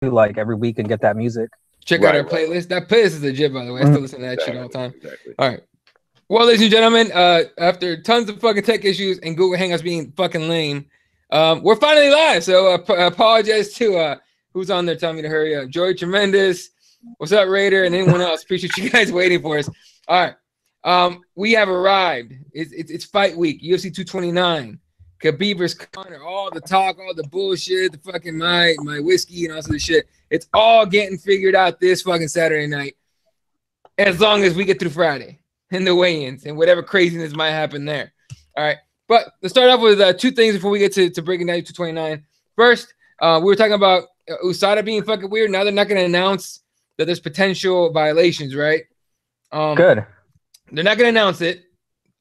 like every week and get that music. Check out our playlist. That playlist is legit, by the way. I still listen to that shit all the time. All right. Well, ladies and gentlemen, after tons of fucking tech issues and Google Hangouts being fucking lame, we're finally live. So apologize to who's on there telling me to hurry up. Joey Tremendous, what's up, Raider, and anyone else. Appreciate you guys waiting for us. All right. We have arrived. It's fight week, UFC 229. Khabib vs. Conor, all the talk, all the bullshit, the fucking my whiskey and all sorts of shit. It's all getting figured out this fucking Saturday night, as long as we get through Friday and the weigh-ins and whatever craziness might happen there. All right, but let's start off with two things before we get to breaking down 229. First, we were talking about USADA being fucking weird. Now they're not going to announce that there's potential violations, right? Good. They're not going to announce it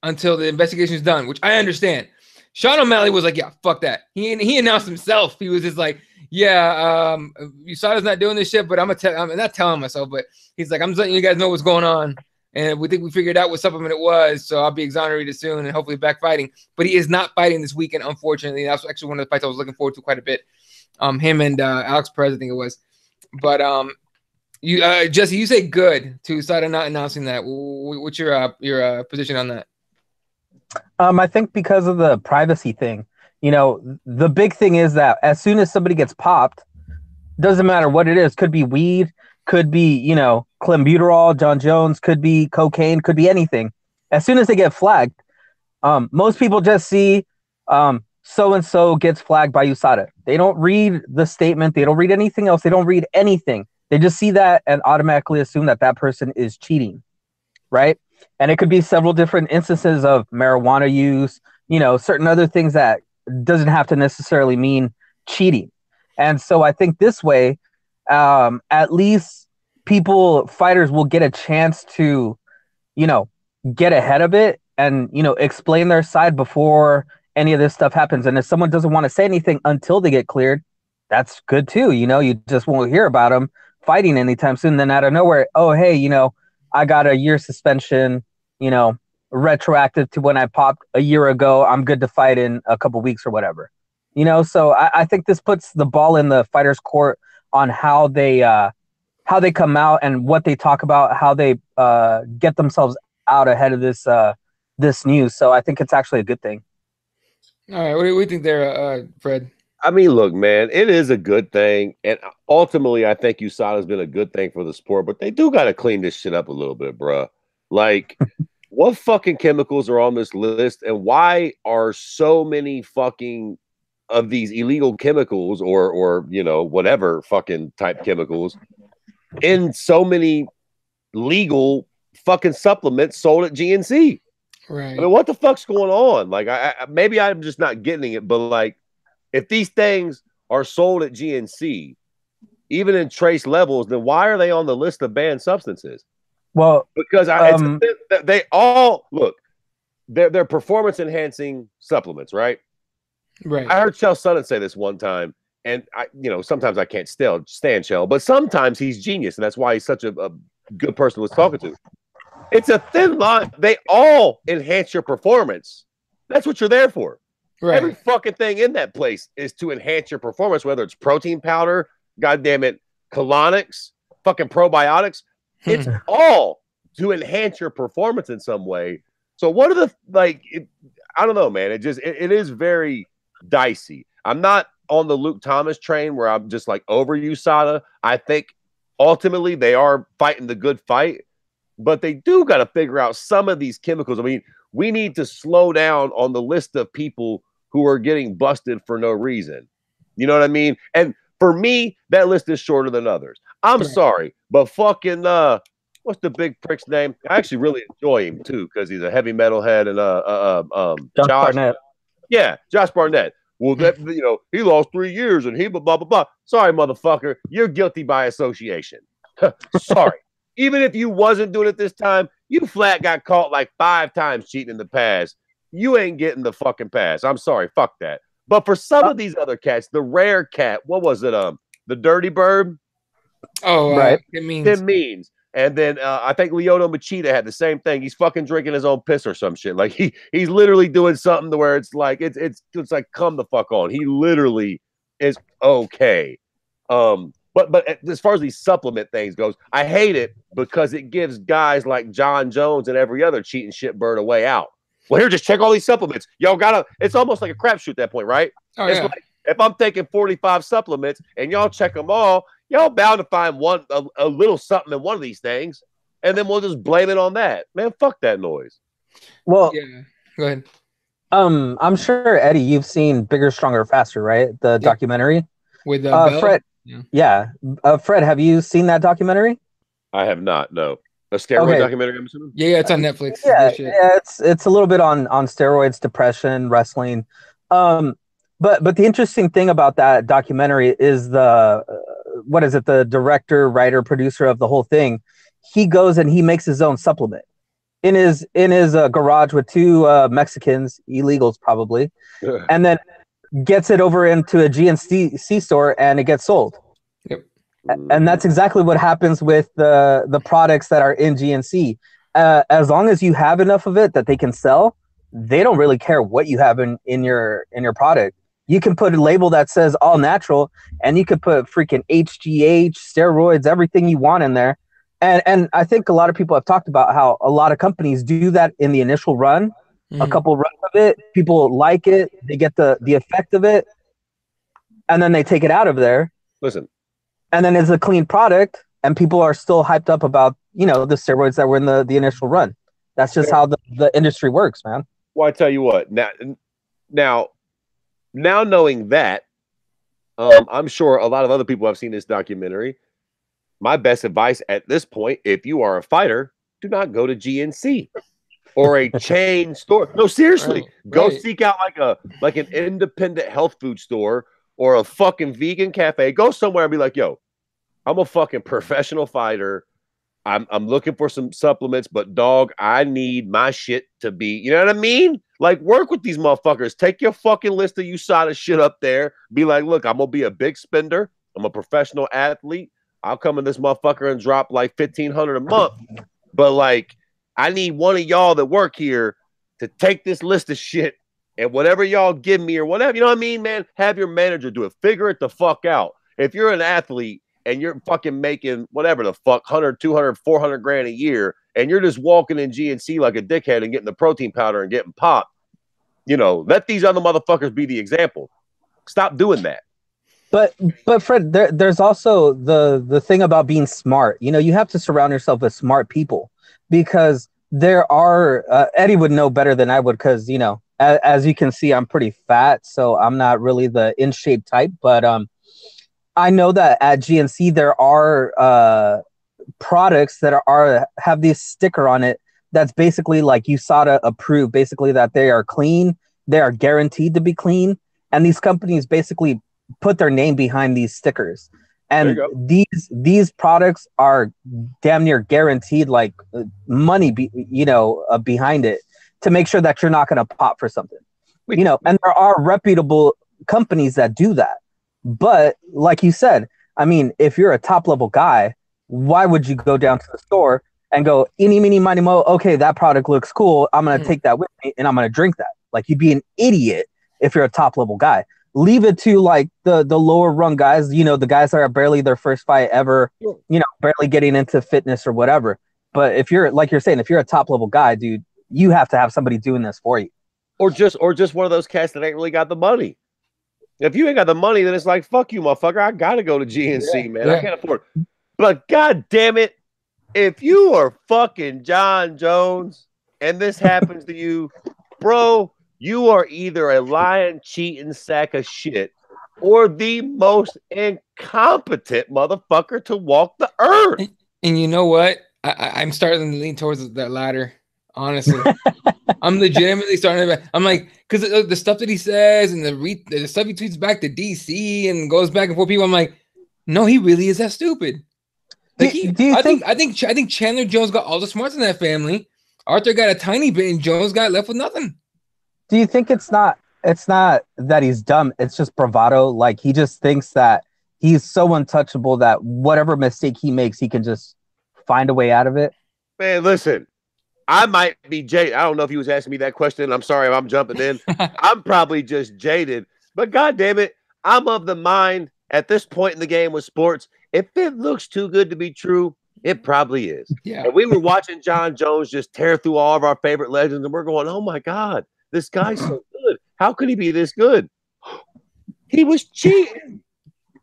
until the investigation is done, which I understand. Sean O'Malley was like, yeah, fuck that. He announced himself. He was just like, yeah, USADA's not doing this shit, but I'm not telling myself, but he's like, I'm just letting you guys know what's going on. And we think we figured out what supplement it was, so I'll be exonerated soon and hopefully back fighting. But he is not fighting this weekend, unfortunately. That's actually one of the fights I was looking forward to quite a bit. Him and Alex Perez, I think it was. But Jesse, you say good to USADA not announcing that. What's your position on that? I think because of the privacy thing, the big thing is that as soon as somebody gets popped, doesn't matter what it is, could be weed, could be, clenbuterol, John Jones, could be cocaine, could be anything. As soon as they get flagged, most people just see so-and-so gets flagged by USADA. They don't read the statement. They don't read anything else. They don't read anything. They just see that and automatically assume that that person is cheating, right? And it could be several different instances of marijuana use, certain other things that doesn't have to necessarily mean cheating. And so I think this way, at least fighters will get a chance to, get ahead of it and, explain their side before any of this stuff happens. And if someone doesn't want to say anything until they get cleared, that's good too. You just won't hear about them fighting anytime soon. Then out of nowhere, oh, hey, I got a year suspension, retroactive to when I popped a year ago. I'm good to fight in a couple weeks or whatever, So I think this puts the ball in the fighter's court on how they come out and what they talk about, how they get themselves out ahead of this news. So I think it's actually a good thing. All right, what do you think there, Fred? I mean, look, man, it is a good thing. And ultimately, I think USADA has been a good thing for the sport, but they do got to clean this shit up a little bit, bruh. Like, what fucking chemicals are on this list? And why are so many fucking of these illegal chemicals or whatever fucking type chemicals in so many legal fucking supplements sold at GNC? Right. I mean, what the fuck's going on? Like, maybe I'm just not getting it, but like, if these things are sold at GNC, even in trace levels, then why are they on the list of banned substances? Well, because they all look, they're performance enhancing supplements, right? Right. I heard Chael Sonnen say this one time, and sometimes I can't stand Chael, but sometimes he's genius, and that's why he's such a good person to was talking to. It's a thin line. They all enhance your performance. That's what you're there for. Right. Every fucking thing in that place is to enhance your performance, whether it's protein powder, goddamn it, colonics, fucking probiotics. It's all to enhance your performance in some way. So what are I don't know, man. It is very dicey. I'm not on the Luke Thomas train where I'm just like over USADA. I think ultimately they are fighting the good fight, but they do got to figure out some of these chemicals. I mean, we need to slow down on the list of people who are getting busted for no reason. You know what I mean? And for me, that list is shorter than others. I'm sorry, but fucking what's the big prick's name? I actually really enjoy him too because he's a heavy metalhead and Josh Barnett. Yeah, Josh Barnett. Well, that he lost 3 years and he blah blah blah. Sorry, motherfucker, you're guilty by association. Sorry. Even if you wasn't doing it this time, you flat got caught like 5 times cheating in the past. You ain't getting the fucking pass. I'm sorry. Fuck that. But for some of these other cats, the rare cat, what was it? The Dirty Bird? Oh, right. Tim Means. And then I think Lyoto Machida had the same thing. He's fucking drinking his own piss or some shit. Like he's literally doing something to where it's like it's like come the fuck on. He literally is okay. But as far as these supplement things goes, I hate it because it gives guys like John Jones and every other cheating shitbird a way out. Well, here, just check all these supplements. Y'all gotta. It's almost like a crapshoot at that point, right? Oh, it's yeah. like if I'm taking 45 supplements and y'all check them all, y'all bound to find a little something in one of these things, and then we'll just blame it on that. Man, fuck that noise. Well, yeah. Go ahead. I'm sure, Eddie, you've seen Bigger, Stronger, Faster, right? The documentary with Bell? Fred. Yeah. Fred, have you seen that documentary? I have not. No. A steroid documentary, I'm assuming? Yeah, it's on Netflix. Yeah, it's a little bit on steroids, depression, wrestling. But the interesting thing about that documentary is the director, writer, producer of the whole thing. He goes and he makes his own supplement in his garage with two Mexicans, illegals probably, and then gets it over into a GNC store and it gets sold. Yep. And that's exactly what happens with the products that are in GNC. As long as you have enough of it that they can sell, they don't really care what you have in your product. You can put a label that says all natural, and you could put freaking HGH, steroids, everything you want in there. And I think a lot of people have talked about how a lot of companies do that in the initial run, a couple runs of it. People like it, they get the effect of it, and then they take it out of there. Listen. And then it's a clean product, and people are still hyped up about, the steroids that were in the initial run. That's just how the industry works, man. Well, I tell you what, now knowing that, I'm sure a lot of other people have seen this documentary. My best advice at this point, if you are a fighter, do not go to GNC or a chain store. No, seriously, go seek out like an independent health food store or a fucking vegan cafe. Go somewhere and be like, yo, I'm a fucking professional fighter. I'm looking for some supplements, but dog, I need my shit to be, you know what I mean? Like, work with these motherfuckers. Take your fucking list of USADA shit up there. Be like, look, I'm gonna be a big spender. I'm a professional athlete. I'll come in this motherfucker and drop like $1,500 a month. But like, I need one of y'all that work here to take this list of shit and whatever y'all give me or whatever, you know what I mean, man? Have your manager do it. Figure it the fuck out. If you're an athlete and you're fucking making whatever the fuck, 100, 200, 400 grand a year, and you're just walking in GNC like a dickhead and getting the protein powder and getting popped, let these other motherfuckers be the example. Stop doing that. But Fred, there's also the thing about being smart. You have to surround yourself with smart people, because there are Eddie would know better than I would, because as you can see, I'm pretty fat, so I'm not really the in shape type. But I know that at GNC there are products that have this sticker on it that's basically like USADA approved, basically that they are clean, they are guaranteed to be clean, and these companies basically put their name behind these stickers. And these products are damn near guaranteed, like money, behind it, to make sure that you're not going to pop for something, and there are reputable companies that do that. But like you said, I mean, if you're a top level guy, why would you go down to the store and go, eeny, meeny, miny, mo, okay, that product looks cool, I'm going to take that with me and I'm going to drink that? Like, you'd be an idiot if you're a top level guy. Leave it to like the lower rung guys, the guys that are barely their first fight ever, barely getting into fitness or whatever. But if you're, like you're saying, if you're a top level guy, dude, you have to have somebody doing this for you. Or just one of those cats that ain't really got the money. If you ain't got the money, then it's like, fuck you, motherfucker. I got to go to GNC, man. I can't afford it. But God damn it, if you are fucking John Jones and this happens to you, bro, you are either a lying, cheating sack of shit or the most incompetent motherfucker to walk the earth. And you know what? I'm starting to lean towards that latter. Honestly, I'm legitimately starting to. I'm like, because the stuff that he says and the stuff he tweets back to DC and goes back and forth, people. I'm like, no, he really is that stupid. Like, I think Chandler Jones got all the smarts in that family. Arthur got a tiny bit, and Jones got left with nothing. Do you think it's not that he's dumb? It's just bravado. Like, he just thinks that he's so untouchable that whatever mistake he makes, he can just find a way out of it. Man, listen. I might be jaded. I don't know if he was asking me that question. I'm sorry if I'm jumping in. I'm probably just jaded. But God damn it, I'm of the mind at this point in the game with sports, if it looks too good to be true, it probably is. Yeah. And we were watching John Jones just tear through all of our favorite legends, and we're going, oh my God, this guy's so good. How could he be this good? He was cheating.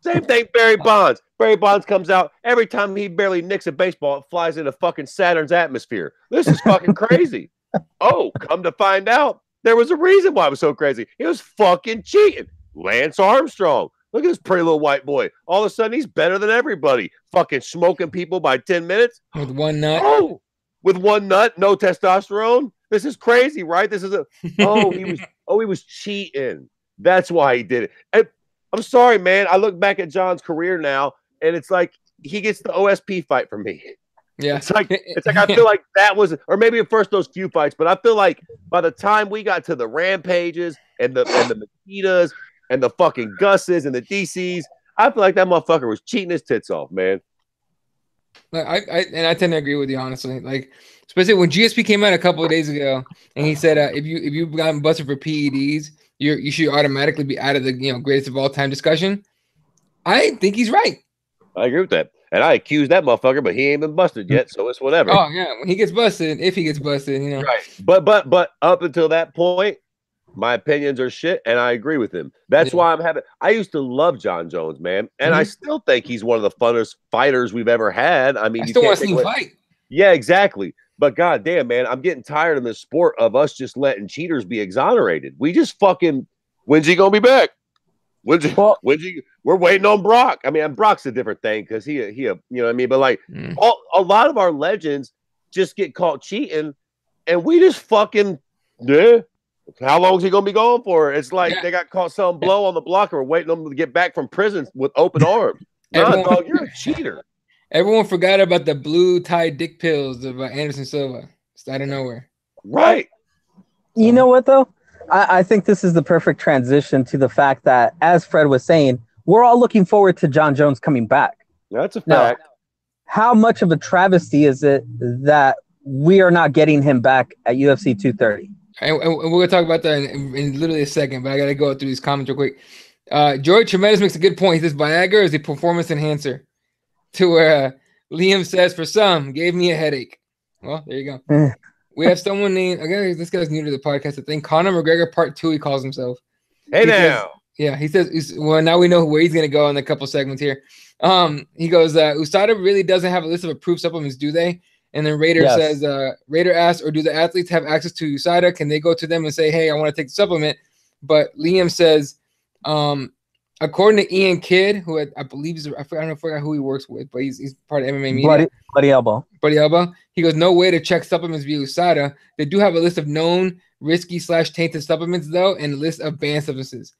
Same thing, Barry Bonds. Barry Bonds comes out. Every time he barely nicks a baseball, it flies into fucking Saturn's atmosphere. This is fucking crazy. Oh, come to find out, there was a reason why it was so crazy. He was fucking cheating. Lance Armstrong. Look at this pretty little white boy. All of a sudden, he's better than everybody. Fucking smoking people by 10 minutes. With one nut. Oh, with one nut, no testosterone. This is crazy, right? This is he was cheating. That's why he did it. And I'm sorry, man. I look back at John's career now, and it's like he gets the OSP fight from me. Yeah. It's like I feel like that was, or maybe at first those few fights, but I feel like by the time we got to the Rampages and the Makitas and the fucking Gus's and the DCs, I feel like that motherfucker was cheating his tits off, man. I tend to agree with you, honestly. Like, especially when GSP came out a couple of days ago, and he said if you've gotten busted for PEDs, you should automatically be out of the greatest of all time discussion. I think he's right. I agree with that, and I accuse that motherfucker, but he ain't been busted yet, so it's whatever. Oh yeah, when he gets busted, if he gets busted, Right. But up until that point, my opinions are shit, and I agree with him. That's why I used to love John Jones, man, and I still think he's one of the funnest fighters we've ever had. I mean, I still want to see him fight. Yeah, exactly. But goddamn, man, I'm getting tired of this sport of us just letting cheaters be exonerated. We just fucking, when's he gonna be back? We're waiting on Brock. I mean, Brock's a different thing because he you know what I mean. But like, a lot of our legends just get caught cheating, and we just fucking How long is he gonna be gone for? It's like they got caught selling blow on the block, or waiting on them to get back from prison with open arms. Dog, you're a cheater. Everyone forgot about the blue tie dick pills of Anderson Silva. It's out of nowhere. Right. You know what though? I think this is the perfect transition to the fact that, as Fred was saying, we're all looking forward to John Jones coming back. That's a fact. Now, how much of a travesty is it that we are not getting him back at UFC 230? And we're going to talk about that in literally a second, but I got to go through these comments real quick. George Tremendous makes a good point. He says, Viagra is a performance enhancer. To where Liam says, for some, gave me a headache. Well, there you go. We have someone named, again, this guy's new to the podcast, I think. Conor McGregor Part 2, he calls himself. Hey, now. He says, well, now we know where he's going to go in a couple segments here. He goes, USADA really doesn't have a list of approved supplements, do they? And then Raider says, Raider asks, or do the athletes have access to USADA? Can they go to them and say, hey, I want to take the supplement? But Liam says, according to Ian Kidd, who I believe I forgot who he works with, but he's part of MMA media. Bloody Elbow. He goes, no way to check supplements via USADA. They do have a list of known risky / tainted supplements, though, and a list of banned substances.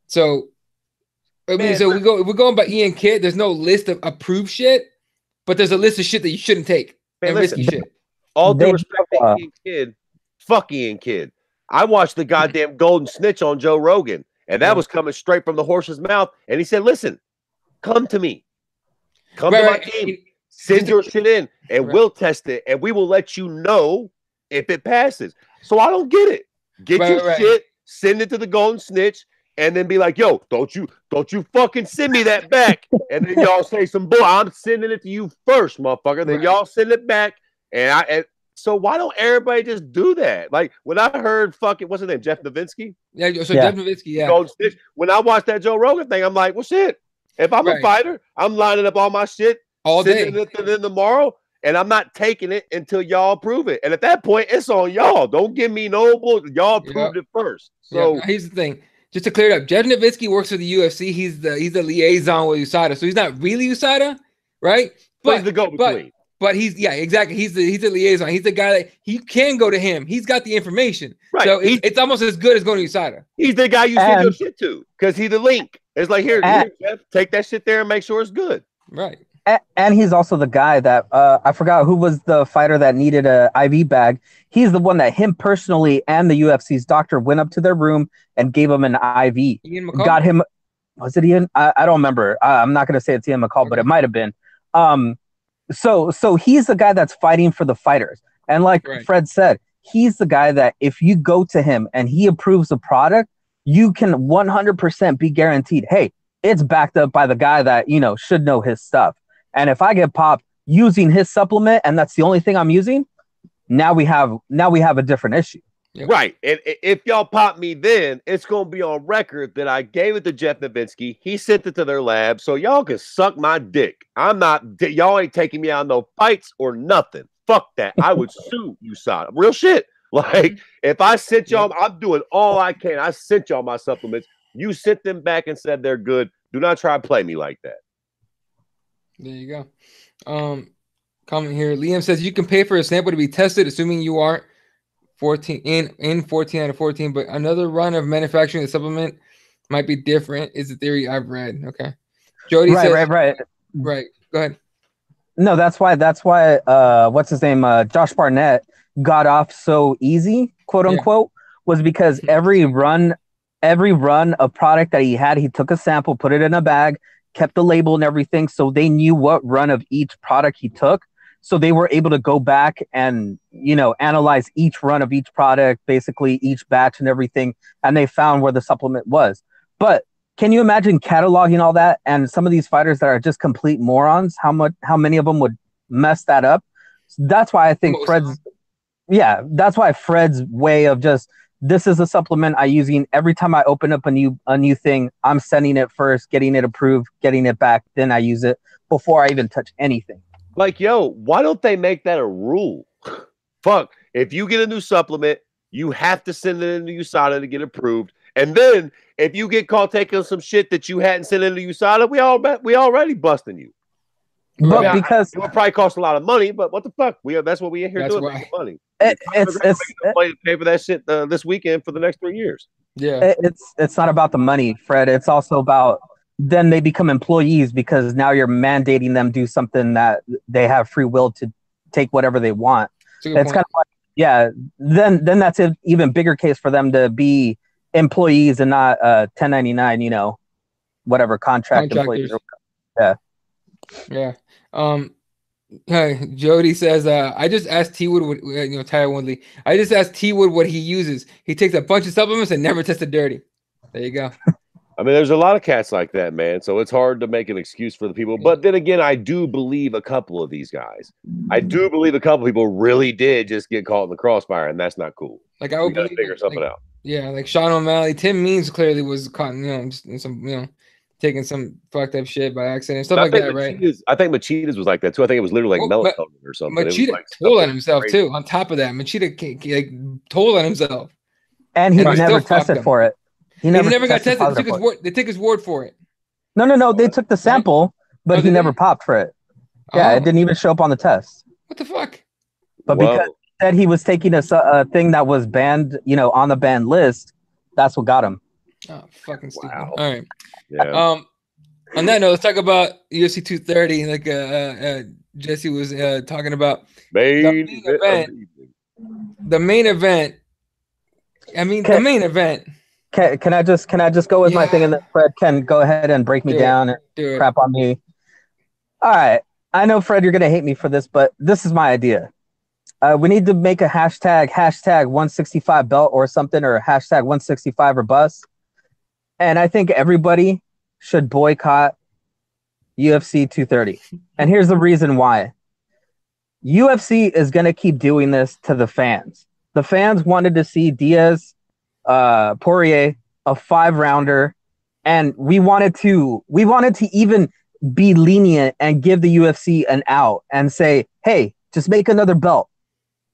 So, we're going by Ian Kidd. There's no list of approved shit, but there's a list of shit that you shouldn't take. And risky shit. All due respect to Ian Kidd, fuck Ian Kidd. I watched the goddamn Golden Snitch on Joe Rogan, and that was coming straight from the horse's mouth. And he said, listen, come to me. Come to my team. Send your shit in, and we'll test it, and we will let you know if it passes. So I don't get it. Get your shit, send it to the Golden Snitch, and then be like, yo, don't you fucking send me that back. And then y'all say some bull. I'm sending it to you first, motherfucker. Then y'all send it back. And so why don't everybody just do that? Like when I heard fucking, what's his name? Jeff Novitzky? Jeff Novitzky, Golden Snitch. When I watched that Joe Rogan thing, I'm like, well, shit. If I'm a fighter, I'm lining up all my shit all day. Sending it in tomorrow, and I'm not taking it until y'all approve it. And at that point, it's on y'all. Don't give me no bullshit. Y'all approved it first. So here's the thing. Just to clear it up, Jeff Novitzky works for the UFC. He's the liaison with USADA. So he's not really USADA, right? But he's the go-between. But he's exactly. He's the liaison. He's the guy that you can go to him. He's got the information. Right. So it's almost as good as going to USADA. He's the guy you send your shit to because he's the link. It's like, here, Jeff, take that shit there and make sure it's good. Right. And he's also the guy that I forgot who was the fighter that needed a IV bag. He's the one that him personally and the UFC's doctor went up to their room and gave him an IV. Ian McCall? Got him. Was it Ian? I don't remember. I'm not going to say it's Ian McCall, but it might have been. So he's the guy that's fighting for the fighters. And like Fred said, he's the guy that if you go to him and he approves the product, you can 100% be guaranteed, hey, it's backed up by the guy that, you know, should know his stuff. And if I get popped using his supplement and that's the only thing I'm using, now we have a different issue. Yep. Right. And if y'all pop me, then it's going to be on record that I gave it to Jeff Novitzky. He sent it to their lab. So y'all can suck my dick. Y'all ain't taking me out in no fights or nothing. Fuck that. I would sue USADA. Real shit. Like, if I sent y'all, I'm doing all I can. I sent y'all my supplements. You sent them back and said they're good. Do not try to play me like that. There you go. Comment here. Liam says you can pay for a sample to be tested, assuming you aren't 14 in 14 out of 14, but another run of manufacturing the supplement might be different, is the theory I've read. Okay. Jody says right. Go ahead. No, that's why what's his name? Josh Barnett got off so easy, quote unquote, was because every run of product that he had, he took a sample, put it in a bag, kept the label and everything, so they knew what run of each product he took. So they were able to go back and, you know, analyze each run of each product, basically each batch and everything, and they found where the supplement was. But can you imagine cataloging all that? And some of these fighters that are just complete morons, how many of them would mess that up? That's why I think that's why Fred's way of just, this is a supplement I'm using every time I open up a new thing, I'm sending it first, getting it approved, getting it back, then I use it before I even touch anything. Like, yo, why don't they make that a rule? Fuck, if you get a new supplement, you have to send it into USADA to get approved. And then if you get caught taking some shit that you hadn't sent into USADA, we already busting you. But because it would probably cost a lot of money, but what the fuck? That's what we're here doing, making money. It's pay for that shit this weekend for the next 3 years. Yeah, it's not about the money, Fred. It's also about then they become employees because now you're mandating them do something that they have free will to take whatever they want. It's kind of like, then that's an even bigger case for them to be employees and not 1099, you know, whatever contract employees. Yeah. Jody says, I just asked T Wood, Tyler Woodley. I just asked T Wood what he uses. He takes a bunch of supplements and never tested dirty. There you go. I mean, there's a lot of cats like that, man. So it's hard to make an excuse for the people. But then again, I do believe a couple of these guys. I do believe a couple of people really did just get caught in the crossfire, and that's not cool. Like, I would gotta figure something out. Yeah, like Sean O'Malley, Tim Means clearly was caught, in some, taking some fucked up shit by accident, stuff like that, right? I think Machida's was like that too. I think it was literally like melatonin or something. Machida told on himself too. On top of that, Machida told on himself, and he never tested for it. He never got tested. They took his word for it. No. They took the sample, but he never popped for it. Yeah, it didn't even show up on the test. What the fuck? But because he said he was taking a thing that was banned, on the banned list, that's what got him. Oh, fucking stupid! Wow. All right. Yeah. On that note, let's talk about UFC 230. Like Jesse was talking about the main event. I mean, the main event. Can I just go with my thing, and then Fred can go ahead and break me down and crap on me? All right. I know, Fred, you're gonna hate me for this, but this is my idea. We need to make a hashtag 165 belt or something, or hashtag 165 or bust. And I think everybody should boycott UFC 230. And here's the reason why. UFC is going to keep doing this to the fans. The fans wanted to see Diaz, Poirier, a 5-rounder, and we wanted to even be lenient and give the UFC an out and say, hey, just make another belt.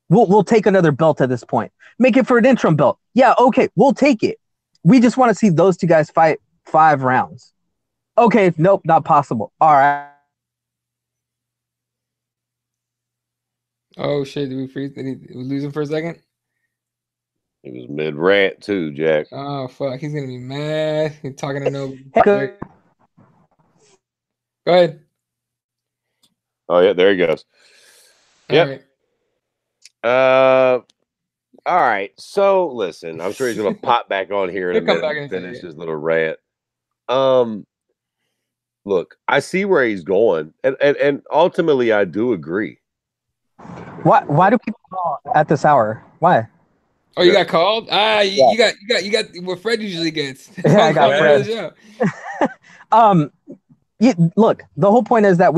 We'll take another belt at this point. Make it for an interim belt. Yeah, okay, we'll take it. We just want to see those two guys fight 5 rounds. Okay, nope, not possible. All right. Oh shit! Did we freeze? Did we lose him for a second? He was mid rant too, Jack. Oh fuck! He's gonna be mad. He's talking to nobody. Go ahead. Oh yeah, there he goes. Yep. All right. So listen, I'm sure he's gonna pop back on here in a minute and finish his little rant. Look, I see where he's going, and ultimately I do agree. Why do people call at this hour? Why? Oh, you got called? You got what Fred usually gets. Yeah, I got Fred. Look, the whole point is that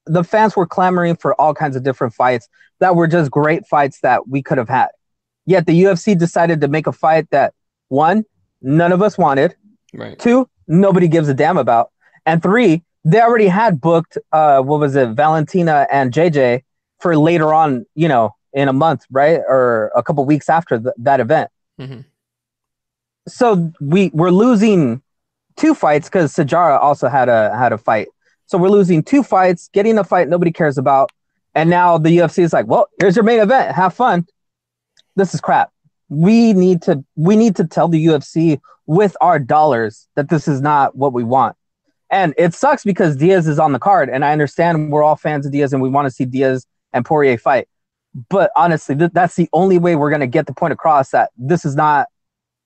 the fans were clamoring for all kinds of different fights that were just great fights that we could have had. Yet the UFC decided to make a fight that, one, none of us wanted. Right. Two, nobody gives a damn about. And three, they already had booked, Valentina and JJ for later on, in a month, right? Or a couple weeks after that event. Mm-hmm. So we're losing 2 fights because Sajara also had a fight. So we're losing 2 fights, getting a fight nobody cares about. And now the UFC is like, well, here's your main event. Have fun. This is crap. We need to tell the UFC with our dollars that this is not what we want. And it sucks because Diaz is on the card, and I understand we're all fans of Diaz and we want to see Diaz and Poirier fight. But honestly, that's the only way we're going to get the point across that this is not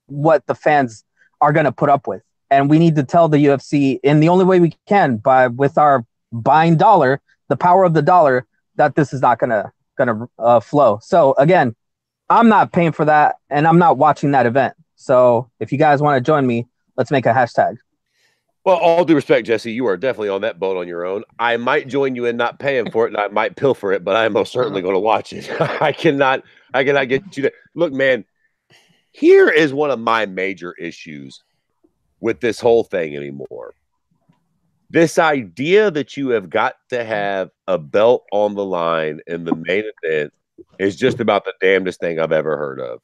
what the fans are going to put up with. And we need to tell the UFC in the only way we can, with our buying dollar, the power of the dollar, that this is not going to flow. So again, I'm not paying for that, and I'm not watching that event. So if you guys want to join me, let's make a hashtag. Well, all due respect, Jesse, you are definitely on that boat on your own. I might join you in not paying for it, and I might pilfer it, but I am most certainly going to watch it. I cannot get you there. Look, man, here is one of my major issues with this whole thing anymore. This idea that you have got to have a belt on the line in the main event is just about the damnedest thing I've ever heard of.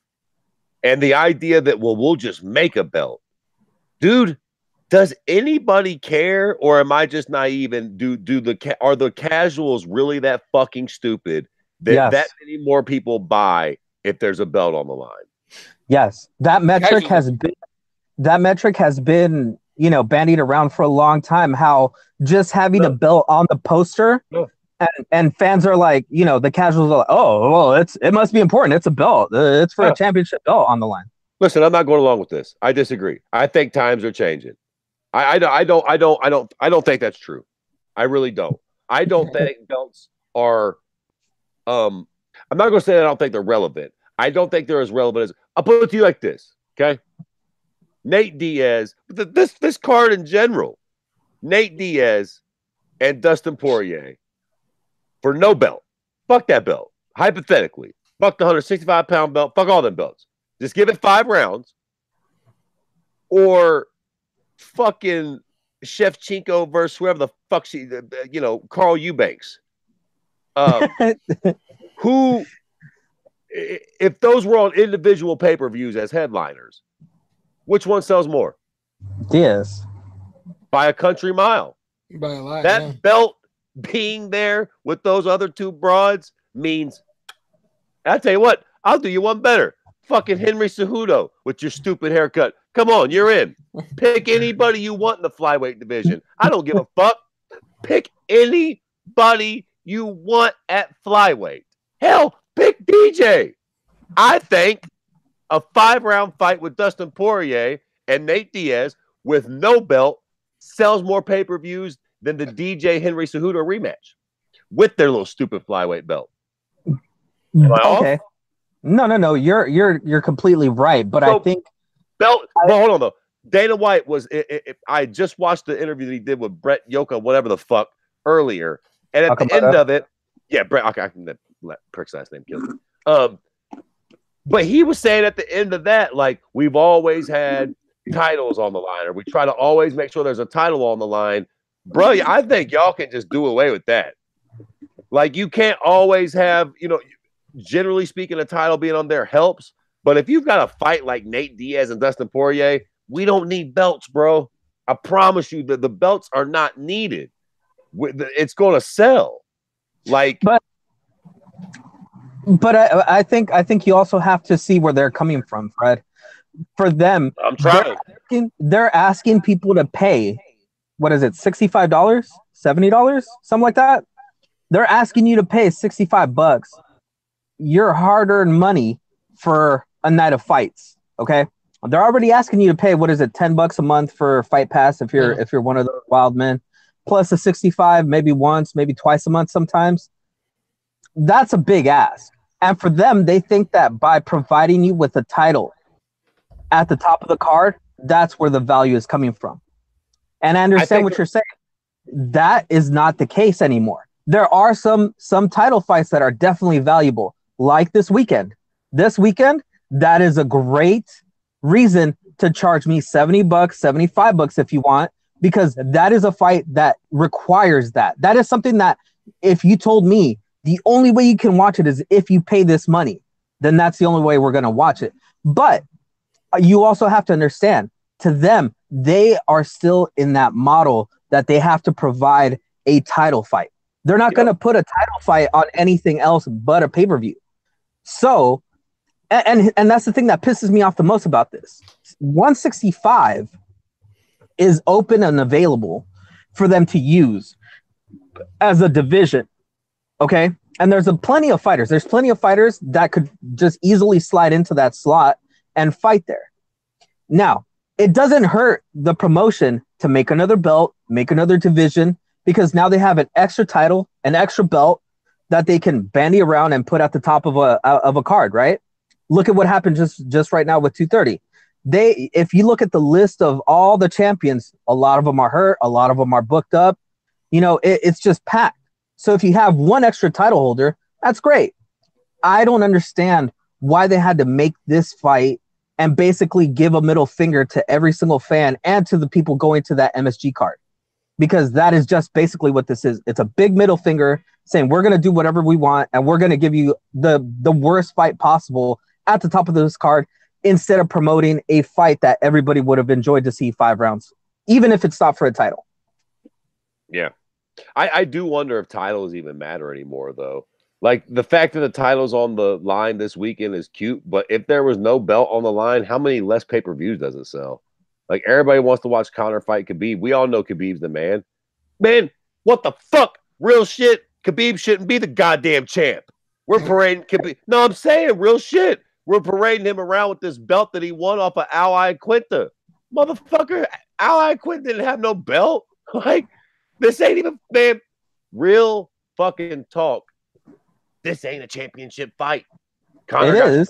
And the idea that, well, we'll just make a belt. Dude, does anybody care, or am I just naive? And are the casuals really that fucking stupid that that many more people buy if there's a belt on the line? Yes, that metric has been bandied around for a long time. How just having a belt on the poster, and fans are like, the casuals are like, oh, well, it must be important. It's a belt. It's for a championship belt on the line. Listen, I'm not going along with this. I disagree. I think times are changing. I don't think that's true. I really don't. I don't think belts are. I'm not going to say that I don't think they're relevant. I don't think they're as relevant as. I'll put it to you like this, okay? Nate Diaz, this card in general, Nate Diaz and Dustin Poirier for no belt. Fuck that belt. Hypothetically, fuck the 165-pound belt. Fuck all them belts. Just give it 5 rounds, or fucking Shevchenko versus whoever the fuck Carl Eubanks. Who, if those were on individual pay-per-views as headliners, which one sells more? Diaz. By a country mile. By a lot. That belt being there with those other 2 broads means, I'll tell you what, I'll do you one better. Fucking Henry Cejudo with your stupid haircut. Come on, you're in. Pick anybody you want in the flyweight division. I don't give a fuck. Pick anybody you want at flyweight. Hell, pick DJ. I think a 5-round fight with Dustin Poirier and Nate Diaz with no belt sells more pay-per-views than the DJ Henry Cejudo rematch with their little stupid flyweight belt. Am I okay. off? No. You're completely right, but so, I think belt. Well, hold on though. Dana White was. I just watched the interview that he did with Brett Yoka, whatever the fuck, earlier, and at the end of it, yeah, Brett. Okay, I can let Prick's last name kill me. But he was saying at the end of that, like, we've always had titles on the line, or we try to always make sure there's a title on the line. Bro, I think y'all can just do away with that. Like, you can't always have, generally speaking, a title being on there helps. But if you've got a fight like Nate Diaz and Dustin Poirier, we don't need belts, bro. I promise you that the belts are not needed. It's going to sell. But I think you also have to see where they're coming from, Fred. For them, I'm trying. They're asking people to pay. What is it? $65, $70, something like that. They're asking you to pay $65. Your hard-earned money for a night of fights. Okay, they're already asking you to pay. What is it? $10 a month for Fight Pass if you're one of those wild men, plus a 65, maybe once, maybe twice a month sometimes. That's a big ask. And for them, they think that by providing you with a title at the top of the card, that's where the value is coming from. And I understand what you're saying. That is not the case anymore. There are some title fights that are definitely valuable, like this weekend. This weekend, that is a great reason to charge me $70, $75 if you want, because that is a fight that requires that. That is something that if you told me the only way you can watch it is if you pay this money, then that's the only way we're going to watch it. But you also have to understand, to them, they are still in that model that they have to provide a title fight. They're not going to put a title fight on anything else but a pay-per-view. So, and that's the thing that pisses me off the most about this. 165 is open and available for them to use as a division. Okay. And there's plenty of fighters. There's plenty of fighters that could just easily slide into that slot and fight there. Now, it doesn't hurt the promotion to make another belt, make another division, because now they have an extra title, an extra belt that they can bandy around and put at the top of a card, right? Look at what happened just right now with 230. If you look at the list of all the champions, a lot of them are hurt, a lot of them are booked up. It's just packed. So if you have one extra title holder, that's great. I don't understand why they had to make this fight and basically give a middle finger to every single fan and to the people going to that MSG card, because that is just basically what this is. It's a big middle finger saying we're going to do whatever we want and we're going to give you the worst fight possible at the top of this card instead of promoting a fight that everybody would have enjoyed to see 5 rounds, even if it's not for a title. Yeah. I do wonder if titles even matter anymore, though. Like, the fact that the title's on the line this weekend is cute, but if there was no belt on the line, how many less pay-per-views does it sell? Like, everybody wants to watch Conor fight Khabib. We all know Khabib's the man. Man, what the fuck? Real shit. Khabib shouldn't be the goddamn champ. We're parading Khabib. No, I'm saying real shit. We're parading him around with this belt that he won off of Al Quinta. Motherfucker, Al Quinta didn't have no belt. Like, this ain't even, man, real fucking talk. This ain't a championship fight. Conor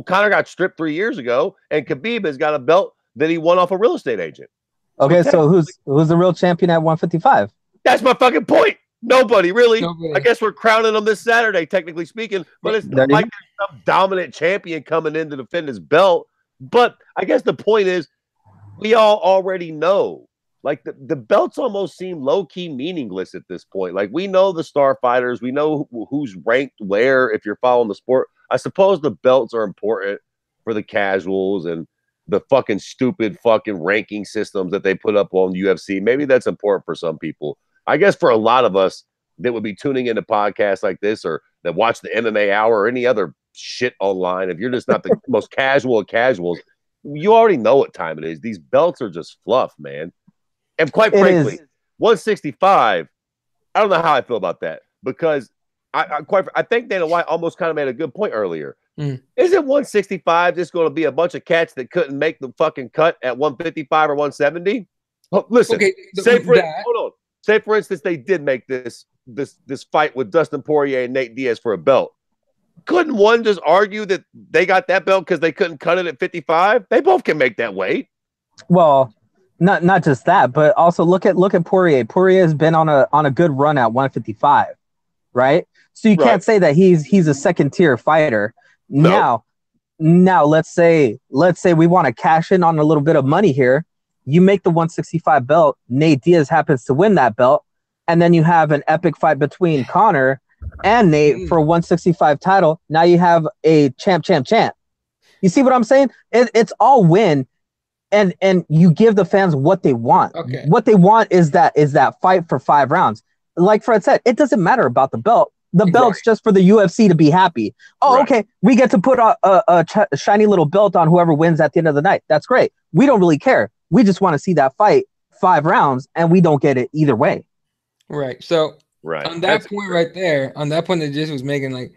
got stripped 3 years ago, and Khabib has got a belt that he won off a real estate agent. Okay, so who's the real champion at 155? That's my fucking point. Nobody, really. I guess we're crowning him this Saturday, technically speaking, but it's not like there's some dominant champion coming in to defend his belt. But I guess the point is, we all already know. Like, the belts almost seem low-key meaningless at this point. Like, we know the star fighters. We know who's ranked where if you're following the sport. I suppose the belts are important for the casuals and the fucking stupid fucking ranking systems that they put up on UFC. Maybe that's important for some people. I guess for a lot of us that would be tuning into podcasts like this or that watch the MMA Hour or any other shit online, if you're just not the most casual of casuals, you already know what time it is. These belts are just fluff, man. And quite frankly, 165, I don't know how I feel about that, because I think Dana White almost kind of made a good point earlier. Isn't 165 just going to be a bunch of cats that couldn't make the fucking cut at 155 or 170? Oh, listen, okay, hold on. Say, for instance, they did make this fight with Dustin Poirier and Nate Diaz for a belt. Couldn't one just argue that they got that belt because they couldn't cut it at 55? They both can make that weight. Well, not just that, but also look at Poirier. Poirier has been on a good run at 155, right? So you can't say that he's a second tier fighter. No. Now let's say we want to cash in on a little bit of money here. You make the 165 belt. Nate Diaz happens to win that belt, and then you have an epic fight between Conor and Nate for a 165 title. Now you have a champ. You see what I'm saying? It's all win. And you give the fans what they want. Okay. What they want is that fight for 5 rounds. Like Fred said, it doesn't matter about the belt. The belt's just for the UFC to be happy. Oh, okay. We get to put a shiny little belt on whoever wins at the end of the night. That's great. We don't really care. We just want to see that fight 5 rounds, and we don't get it either way. Right. So on that point right there, on that point that Jess was making, like,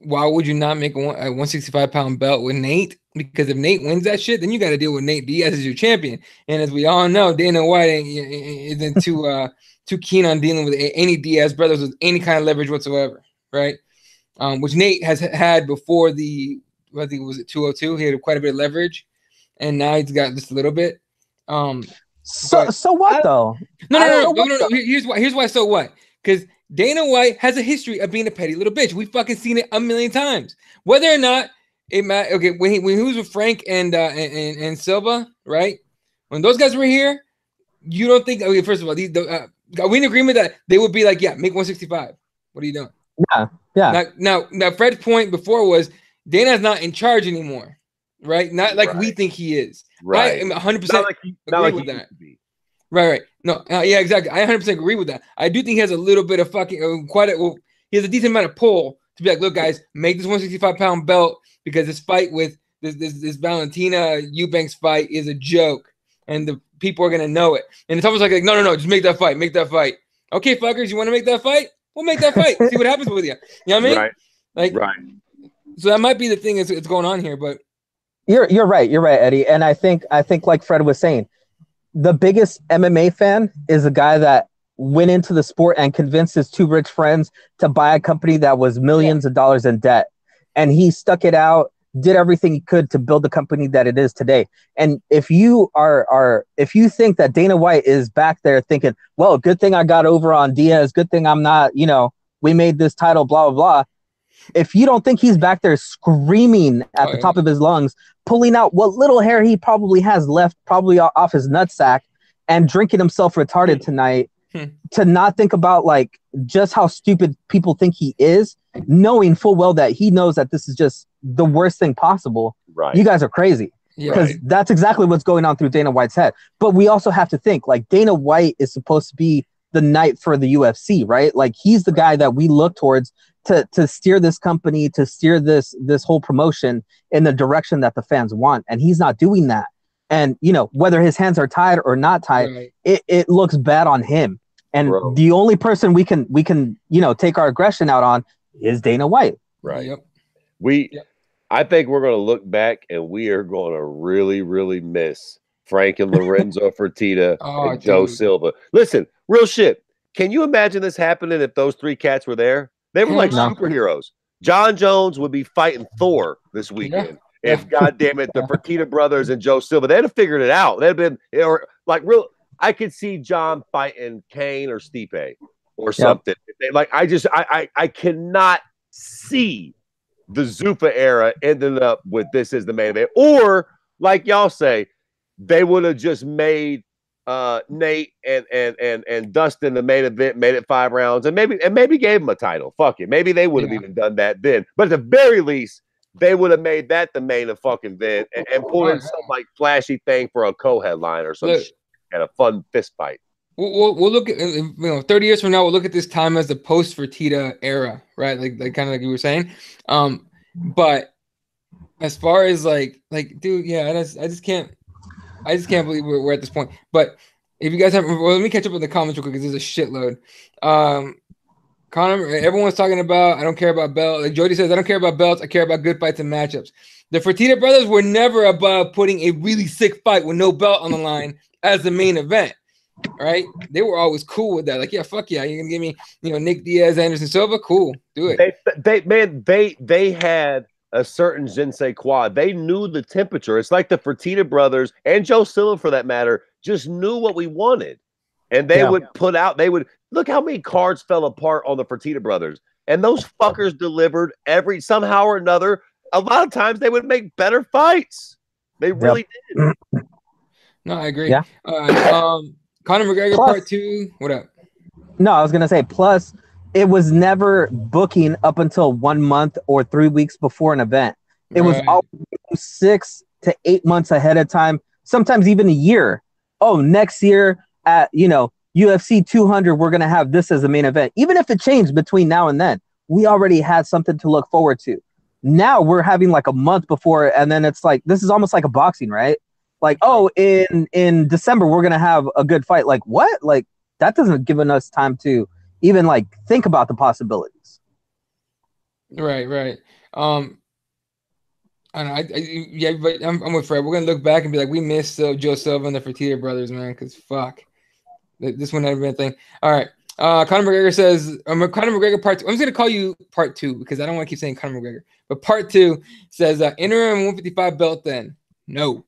why would you not make a 165-pound belt with Nate? Because if Nate wins that shit, then you got to deal with Nate Diaz as your champion. And as we all know, Dana White isn't too keen on dealing with any Diaz brothers with any kind of leverage whatsoever, right? which Nate has had before the, I think it was at 202. He had quite a bit of leverage, and now he's got just a little bit. So what though? No. Here's why. So what? Because Dana White has a history of being a petty little bitch. We fucking seen it a million times. Whether or not it matters. Okay, when he was with Frank and Silva, right? When those guys were here, you don't think? Okay, first of all, are we in agreement that they would be like, yeah, make 165? What are you doing? Yeah. Now, Fred's point before was Dana's not in charge anymore, right? Not like we think he is. Right. I am 100% agree with that. Right. No, yeah, exactly. I 100% agree with that. I do think he has a little bit of fucking he has a decent amount of pull to be like, look, guys, make this 165-pound belt because this fight with this Valentina Eubanks fight is a joke, and the people are gonna know it. And it's almost like no, just make that fight. Okay, fuckers, you want to make that fight? We'll make that fight. See what happens with you. You know what I mean? Right. So that might be the thing it's going on here, but you're right, Eddie. And I think like Fred was saying, the biggest MMA fan is a guy that went into the sport and convinced his two rich friends to buy a company that was millions of dollars in debt. And he stuck it out, did everything he could to build the company that it is today. And if you if you think that Dana White is back there thinking, well, good thing I got over on Diaz, good thing I'm not, we made this title, blah, blah, blah. If you don't think he's back there screaming at the top of his lungs, pulling out what little hair he probably has left, probably off his nutsack, and drinking himself retarded tonight, to not think about like just how stupid people think he is, knowing full well that he knows that this is just the worst thing possible. Right. You guys are crazy. Because that's exactly what's going on through Dana White's head. But we also have to think like Dana White is supposed to be the knight for the UFC, right? Like he's the guy that we look towards to steer this company, to steer this whole promotion in the direction that the fans want. And he's not doing that. And, whether his hands are tied or not tied, it looks bad on him. And the only person we can, take our aggression out on is Dana White. Right. Yep. I think we're going to look back and we are going to really, really miss Frank and Lorenzo Fertitta and Joe Silva. Listen, real shit. Can you imagine this happening if those three cats were there? They were like superheroes. John Jones would be fighting Thor this weekend. If, goddamn it, the Fertitta brothers and Joe Silva, they'd have figured it out. They'd have been, or like real. I could see John fighting Kane or Stipe or something. I cannot see the Zuffa era ending up with this as the main event. Or, like y'all say, they would have just made Nate and Dustin the main event, made it 5 rounds, and maybe gave him a title. Fuck it. Maybe they would have even done that then. But at the very least, they would have made that the main fucking event and pulled in some like flashy thing for a co-headline or some shit and a fun fist fight. We'll look at 30 years from now. We'll look at this time as the post Fertitta era, right? Like kind of like you were saying. But as far as like, dude, I just can't believe we're at this point. But if you guys have, let me catch up with the comments real quick because there's a shitload. Conor, everyone's talking about, I don't care about belts. Like Jody says, I don't care about belts. I care about good fights and matchups. The Fertitta brothers were never about putting a really sick fight with no belt on the line as the main event. Right? They were always cool with that. Like, yeah, fuck yeah. You're gonna give me, Nick Diaz, Anderson Silva? Cool. Do it. They had a certain je ne sais quoi. They knew the temperature. It's like the Fertitta brothers and Joe Silva, for that matter, just knew what we wanted. And they would put out, look how many cards fell apart on the Fertitta brothers. And those fuckers delivered somehow or another. A lot of times they would make better fights. They really did. No, I agree. Yeah. Conor McGregor part 2. What up? No, I was going to say, plus, it was never booking up until 1 month or 3 weeks before an event. It was always 6 to 8 months ahead of time, sometimes even a year. Oh, next year at, UFC 200, we're going to have this as a main event. Even if it changed between now and then, we already had something to look forward to. Now we're having like a month before, and then it's like, this is almost like a boxing, right? Like, oh, in December, we're going to have a good fight. Like, what? Like, that doesn't give us time to even, like, think about the possibilities. Right. I don't know. But I'm with Fred. We're going to look back and be like, we missed Joe Silva and the Fertitta brothers, man, because fuck. This one never been a thing. All right. Conor McGregor says, Conor McGregor part 2. I'm just going to call you part 2 because I don't want to keep saying Conor McGregor. But part 2 says, interim 155 belt then. No.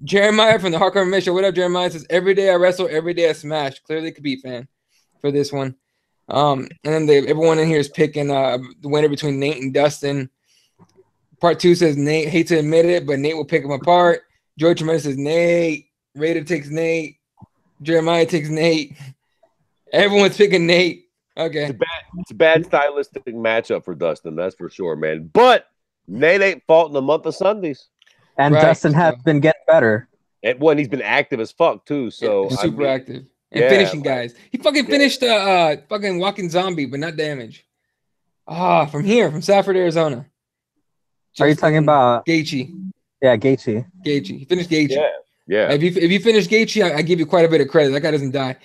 Jeremiah from the Hardcore Mission. What up, Jeremiah? Says, every day I wrestle, every day I smash. Clearly Khabib fan for this one. And then everyone in here is picking the winner between Nate and Dustin. Part 2 says, Nate, hate to admit it, but Nate will pick him apart. George Tremendous says, Nate. Raider takes Nate. Jeremiah takes Nate. Everyone's picking Nate. Okay. It's a bad stylistic matchup for Dustin, that's for sure, man. But Nate ain't fought in the month of Sundays. And right. Dustin has been getting better. And he's been active as fuck, too. So super active. And finishing guys. He fucking finished fucking Walking Zombie, but not damage. From here, from Safford, Arizona. Are you talking about Gaethje? Yeah, Gaethje. He finished Gaethje. Yeah. If you finish Gaethje, I give you quite a bit of credit. That guy doesn't die.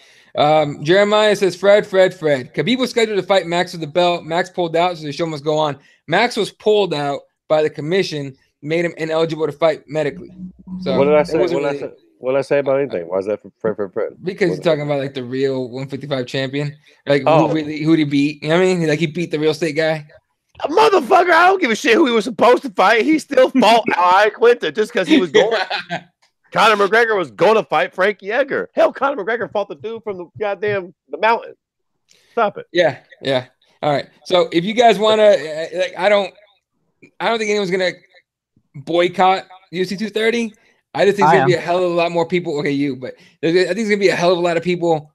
Jeremiah says, Fred. Khabib was scheduled to fight Max with the belt. Max pulled out, so the show must go on. Max was pulled out by the commission, made him ineligible to fight medically. So what did I say? What did I say about anything? Why is that for Fred? Because he's talking about like the real 155 champion. Like who'd he beat? You know what I mean? Like he beat the real state guy. A motherfucker, I don't give a shit who he was supposed to fight. He still fought Al Quinta just because he was going. Conor McGregor was going to fight Frankie Edgar. Hell, Conor McGregor fought the dude from the mountain. Stop it. Yeah. All right. So if you guys want to, I don't think anyone's gonna boycott UFC 230. I just think there's gonna be a hell of a lot more people. Okay, but I think there's gonna be a hell of a lot of people.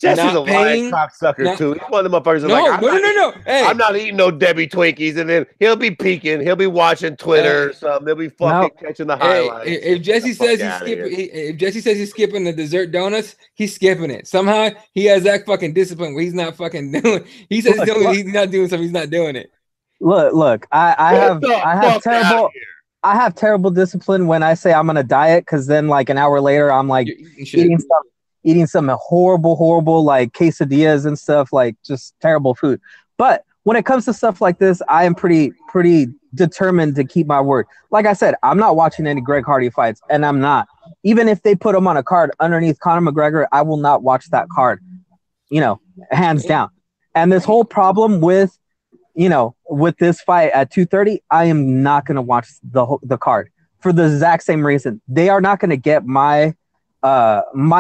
Jesse's a lying cocksucker too. He's one of them motherfuckers. No. Hey. I'm not eating no Debbie Twinkies, and then he'll be peeking. He'll be watching Twitter or something. He'll be fucking catching the highlights. If Jesse says he's skipping the dessert donuts, he's skipping it. Somehow he has that fucking discipline where he's not fucking doing. He says he's not doing something. He's not doing it. Look. I have terrible discipline when I say I'm gonna diet, because then like an hour later I'm like eating some horrible like quesadillas and stuff, like just terrible food. But when it comes to stuff like this, I am pretty determined to keep my word. Like I said, I'm not watching any Greg Hardy fights, and I'm not. Even if they put him on a card underneath Conor McGregor, I will not watch that card, hands down. And this whole problem with this fight at 230, I am not going to watch the card for the exact same reason. They are not going to get my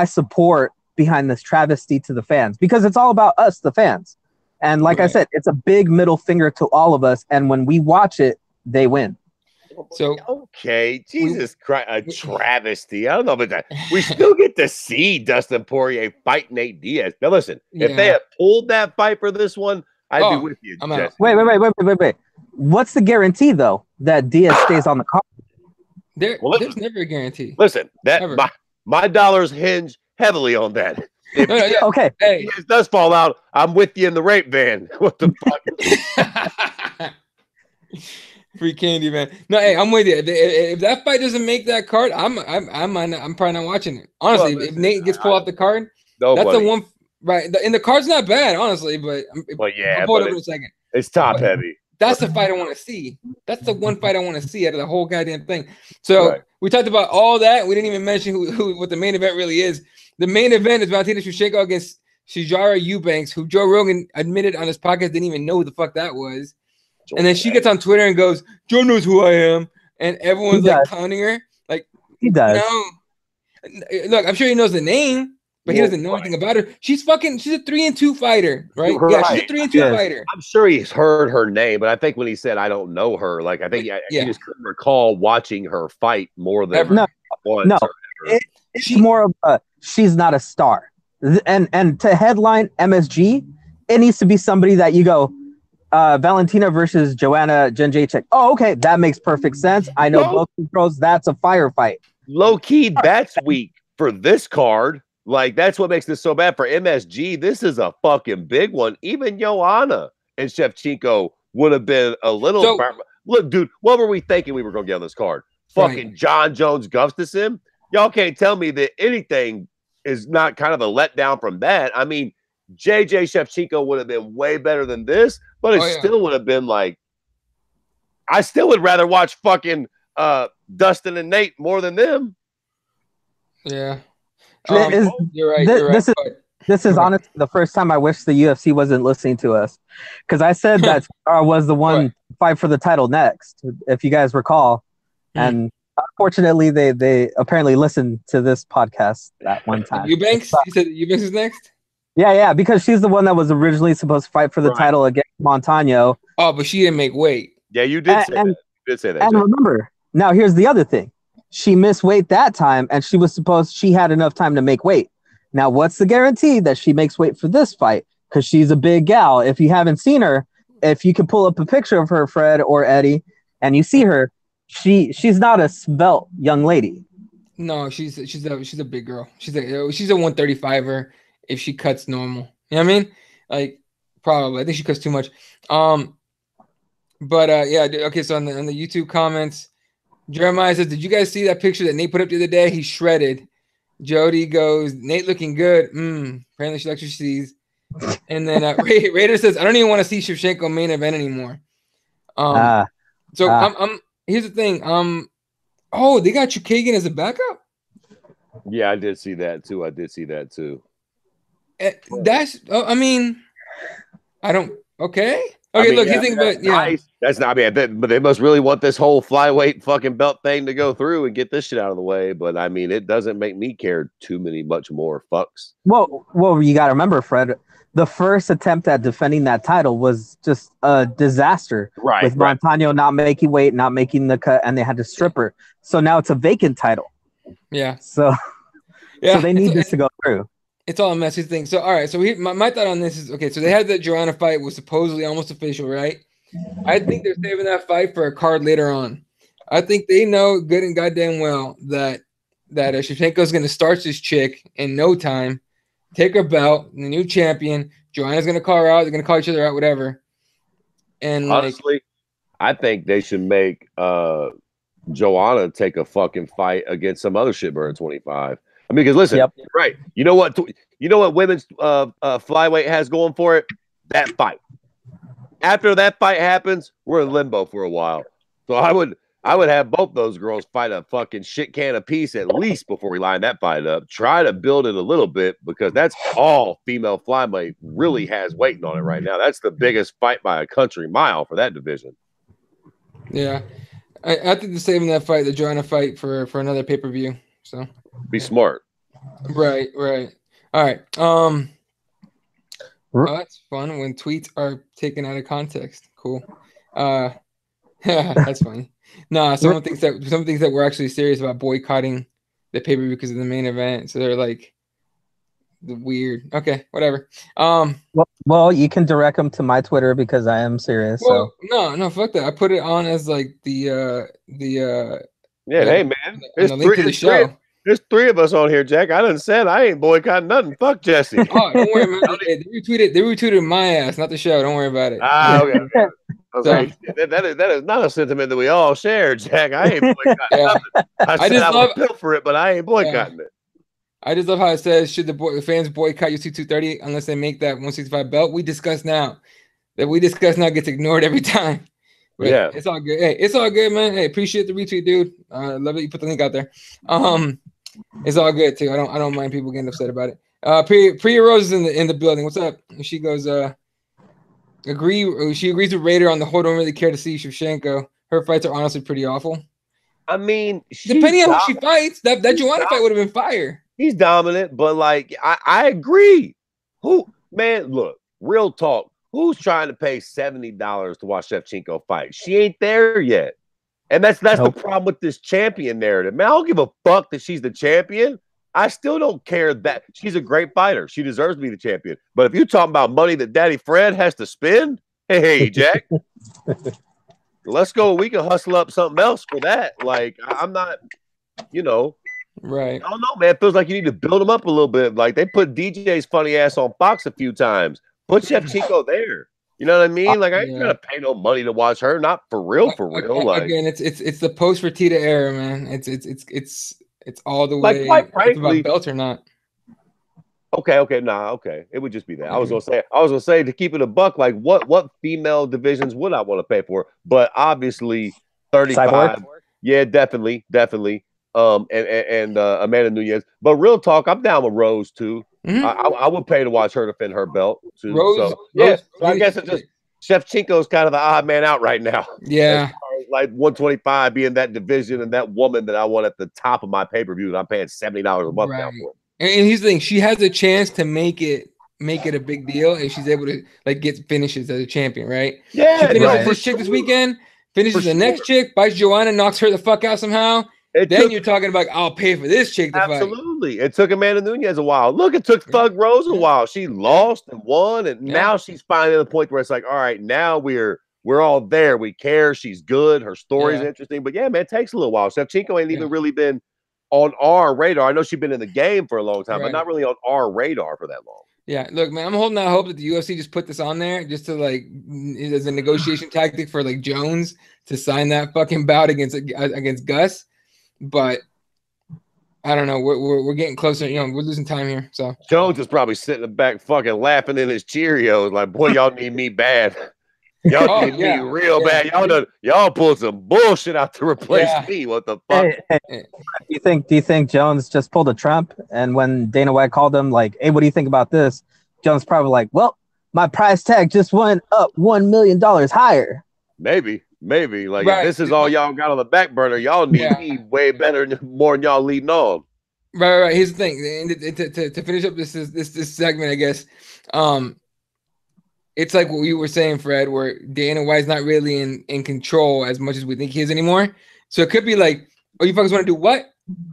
support behind this travesty to the fans, because it's all about us, the fans. And like I said, it's a big middle finger to all of us. And when we watch it, they win. So okay, Jesus Christ, a travesty. I don't know about that. We still get to see Dustin Poirier fight Nate Diaz. Now listen, if they had pulled that fight for this one, I'd be with you. Wait. What's the guarantee though that Diaz stays on the card? There's never a guarantee. Listen, my dollars hinge heavily on that. If okay. Hey, it does fall out, I'm with you in the rape van. What the fuck? Free candy, man. No, hey, I'm with you. If that fight doesn't make that card, I'm probably not watching it. Honestly, if Nate gets pulled off the card, that's the one. Right, and the card's not bad, honestly. But I'll pull it up in a second. It's top heavy. That's the fight I want to see. That's the one fight I want to see out of the whole goddamn thing. So we talked about all that. We didn't even mention what the main event really is. The main event is Valentina Shevchenko against Shijara Eubanks, who Joe Rogan admitted on his podcast didn't even know who the fuck that was. And then she gets on Twitter and goes, "Joe knows who I am," and everyone's like clowning her. Like he does. Look, I'm sure he knows the name, but he doesn't know anything about her. She's a 3-2 fighter, right? Yeah, she's a 3-2 fighter. I'm sure he's heard her name, but I think when he said I don't know her, like I think he just couldn't recall watching her fight more than once. No, it's more of a she's not a star. And to headline MSG, it needs to be somebody that you go, Valentina versus Joanna Jędrzejczyk. Oh, okay, that makes perfect sense. I know both pros. That's a firefight. Low key, that's weak for this card. Like, that's what makes this so bad for MSG. This is a fucking big one. Even Joanna and Shevchenko would have been a little. Look, dude, what were we thinking we were going to get on this card? Fucking John Jones Gustafson. Y'all can't tell me that anything is not kind of a letdown from that. I mean, JJ Shevchenko would have been way better than this, but it still would have been like, I still would rather watch fucking Dustin and Nate more than them. Yeah. You're right. This is honestly the first time I wish the UFC wasn't listening to us, because I said that was the one fight for the title next, if you guys recall, and unfortunately they apparently listened to this podcast that one time. Eubanks, you said Eubanks is next. Yeah, because she's the one that was originally supposed to fight for the title against Montano. Oh, but she didn't make weight. Yeah, you did say that. You did say that. And remember, now here's the other thing: she missed weight that time, and she had enough time to make weight. Now, what's the guarantee that she makes weight for this fight? Because she's a big gal. If you haven't seen her, if you can pull up a picture of her, Fred or Eddie, and you see her, she's not a svelte young lady. No, she's a big girl. She's a 135er if she cuts normal. You know what I mean? Like, probably. I think she cuts too much. But yeah. Okay. So on the YouTube comments, Jeremiah says, "Did you guys see that picture that Nate put up the other day? He's shredded." Jody goes, "Nate looking good. Apparently she likes what she sees." And then Raider says, "I don't even want to see Shevchenko main event anymore." Here's the thing. Oh, they got Chukagian as a backup. Yeah, I did see that too. That's. I mean, I don't. Okay. Look, you think, but yeah, nice. That's not bad. But they must really want this whole flyweight fucking belt thing to go through and get this shit out of the way. But I mean, it doesn't make me care much more. Fucks. Well, you got to remember, Fred. The first attempt at defending that title was just a disaster. With Montano not making weight, not making the cut, and they had to strip her. So now it's a vacant title. Yeah. So they need this to go through. It's all a messy thing. So, all right. So my thought on this is, okay, so they had the Joanna fight was supposedly almost official, right? I think they're saving that fight for a card later on. I think they know good and goddamn well that Shevchenko's going to start this chick in no time, take her belt, the new champion. Joanna's going to call her out. They're going to call each other out, whatever. And honestly, I think they should make Joanna take a fucking fight against some other shitbird at 25. I mean, because listen, right? You know what women's flyweight has going for it? That fight. After that fight happens, we're in limbo for a while. So I would have both those girls fight a fucking shit can apiece at least before we line that fight up. Try to build it a little bit because that's all female flyweight really has waiting on it right now. That's the biggest fight by a country mile for that division. Yeah, I think they're saving that fight, the Joanna fight, for another pay-per-view. So be smart. Right. All right. Oh, that's fun when tweets are taken out of context. Cool. That's funny. No, someone thinks that we're actually serious about boycotting the pay-per-view because of the main event. So they're like weird. Okay, whatever. Well, you can direct them to my Twitter because I am serious. Well, so no, fuck that. I put it on as like the hey man, the link to the show. There's three of us on here, Jack. I done said I ain't boycotting nothing. Fuck Jesse. Oh, don't worry, man. They retweeted my ass, not the show. Don't worry about it. Okay. That is not a sentiment that we all share, Jack. I ain't boycotting nothing. I said I would pilfer it, but I ain't boycotting it. I just love how it says, should the fans boycott UFC 230 unless they make that 165 belt? We discuss now gets ignored every time. But yeah, it's all good. Hey, it's all good, man. Hey, appreciate the retweet, dude. Love that you put the link out there. It's all good too. I don't mind people getting upset about it. Priya Rose is in the building. What's up? She goes, she agrees with Raider on the whole don't really care to see Shevchenko. Her fights are honestly pretty awful. I mean, depending on who she fights, that Joanna fight would have been fire. He's dominant, but like I agree. Look, real talk. Who's trying to pay $70 to watch Shevchenko fight? She ain't there yet. And that's the problem with this champion narrative. Man, I don't give a fuck that she's the champion. I still don't care that she's a great fighter. She deserves to be the champion. But if you're talking about money that Daddy Fred has to spend, hey, Jack, let's go. We can hustle up something else for that. Like, I'm not, Right. I don't know, man. It feels like you need to build them up a little bit. Like, they put DJ's funny ass on Fox a few times. Put Shevchenko there. You know what I mean? Like, I ain't gonna pay no money to watch her. Not for real. Like, again, it's the post Fertitta era, man. It's all the like, way. Quite frankly, about belt or not. Okay. It would just be that. I was gonna say to keep it a buck. Like, what female divisions would I want to pay for? But obviously, 35. Cyborg? Yeah, definitely. and Amanda Nunes. But real talk, I'm down with Rose too. I would pay to watch her defend her belt too. So I guess it's just Shevchenko's kind of the odd man out right now. Yeah, like 125 being that division and that woman that I want at the top of my pay-per-view that I'm paying $70 a month now for. And here's the thing: she has a chance to make it a big deal if she's able to like get finishes as a champion, right? Yeah, she finishes this chick this weekend, finishes the next chick, bites Joanna, knocks her the fuck out somehow. Then you're talking about I'll pay for this chick to fight. Absolutely. It took Amanda Nunes a while. Look, it took Thug Rose a while. She lost and won, and now she's finally at the point where it's like, all right, now we're all there. We care. She's good. Her story's interesting. But yeah, man, it takes a little while. Shevchenko ain't even really been on our radar. I know she's been in the game for a long time, but not really on our radar for that long. Yeah, look, man, I'm holding out hope that the UFC just put this on there just to like as a negotiation tactic for like Jones to sign that fucking bout against Gus. But I don't know. We're getting closer. You know, we're losing time here. So Jones is probably sitting in the back, fucking laughing in his Cheerios, like, "Boy, y'all need me bad. Y'all need me real bad. Y'all pulled some bullshit out to replace me. What the fuck?" Do you think Jones just pulled a Trump? And when Dana White called him, like, "Hey, what do you think about this?" Jones probably like, "Well, my price tag just went up $1 million higher." Maybe like if this is all y'all got on the back burner, y'all need me way better, more than y'all leading on. Right. Here's the thing. To finish up this segment, I guess, it's like what you were saying, Fred, where Dana White's not really in control as much as we think he is anymore. So it could be like, oh, you fuckers want to do what?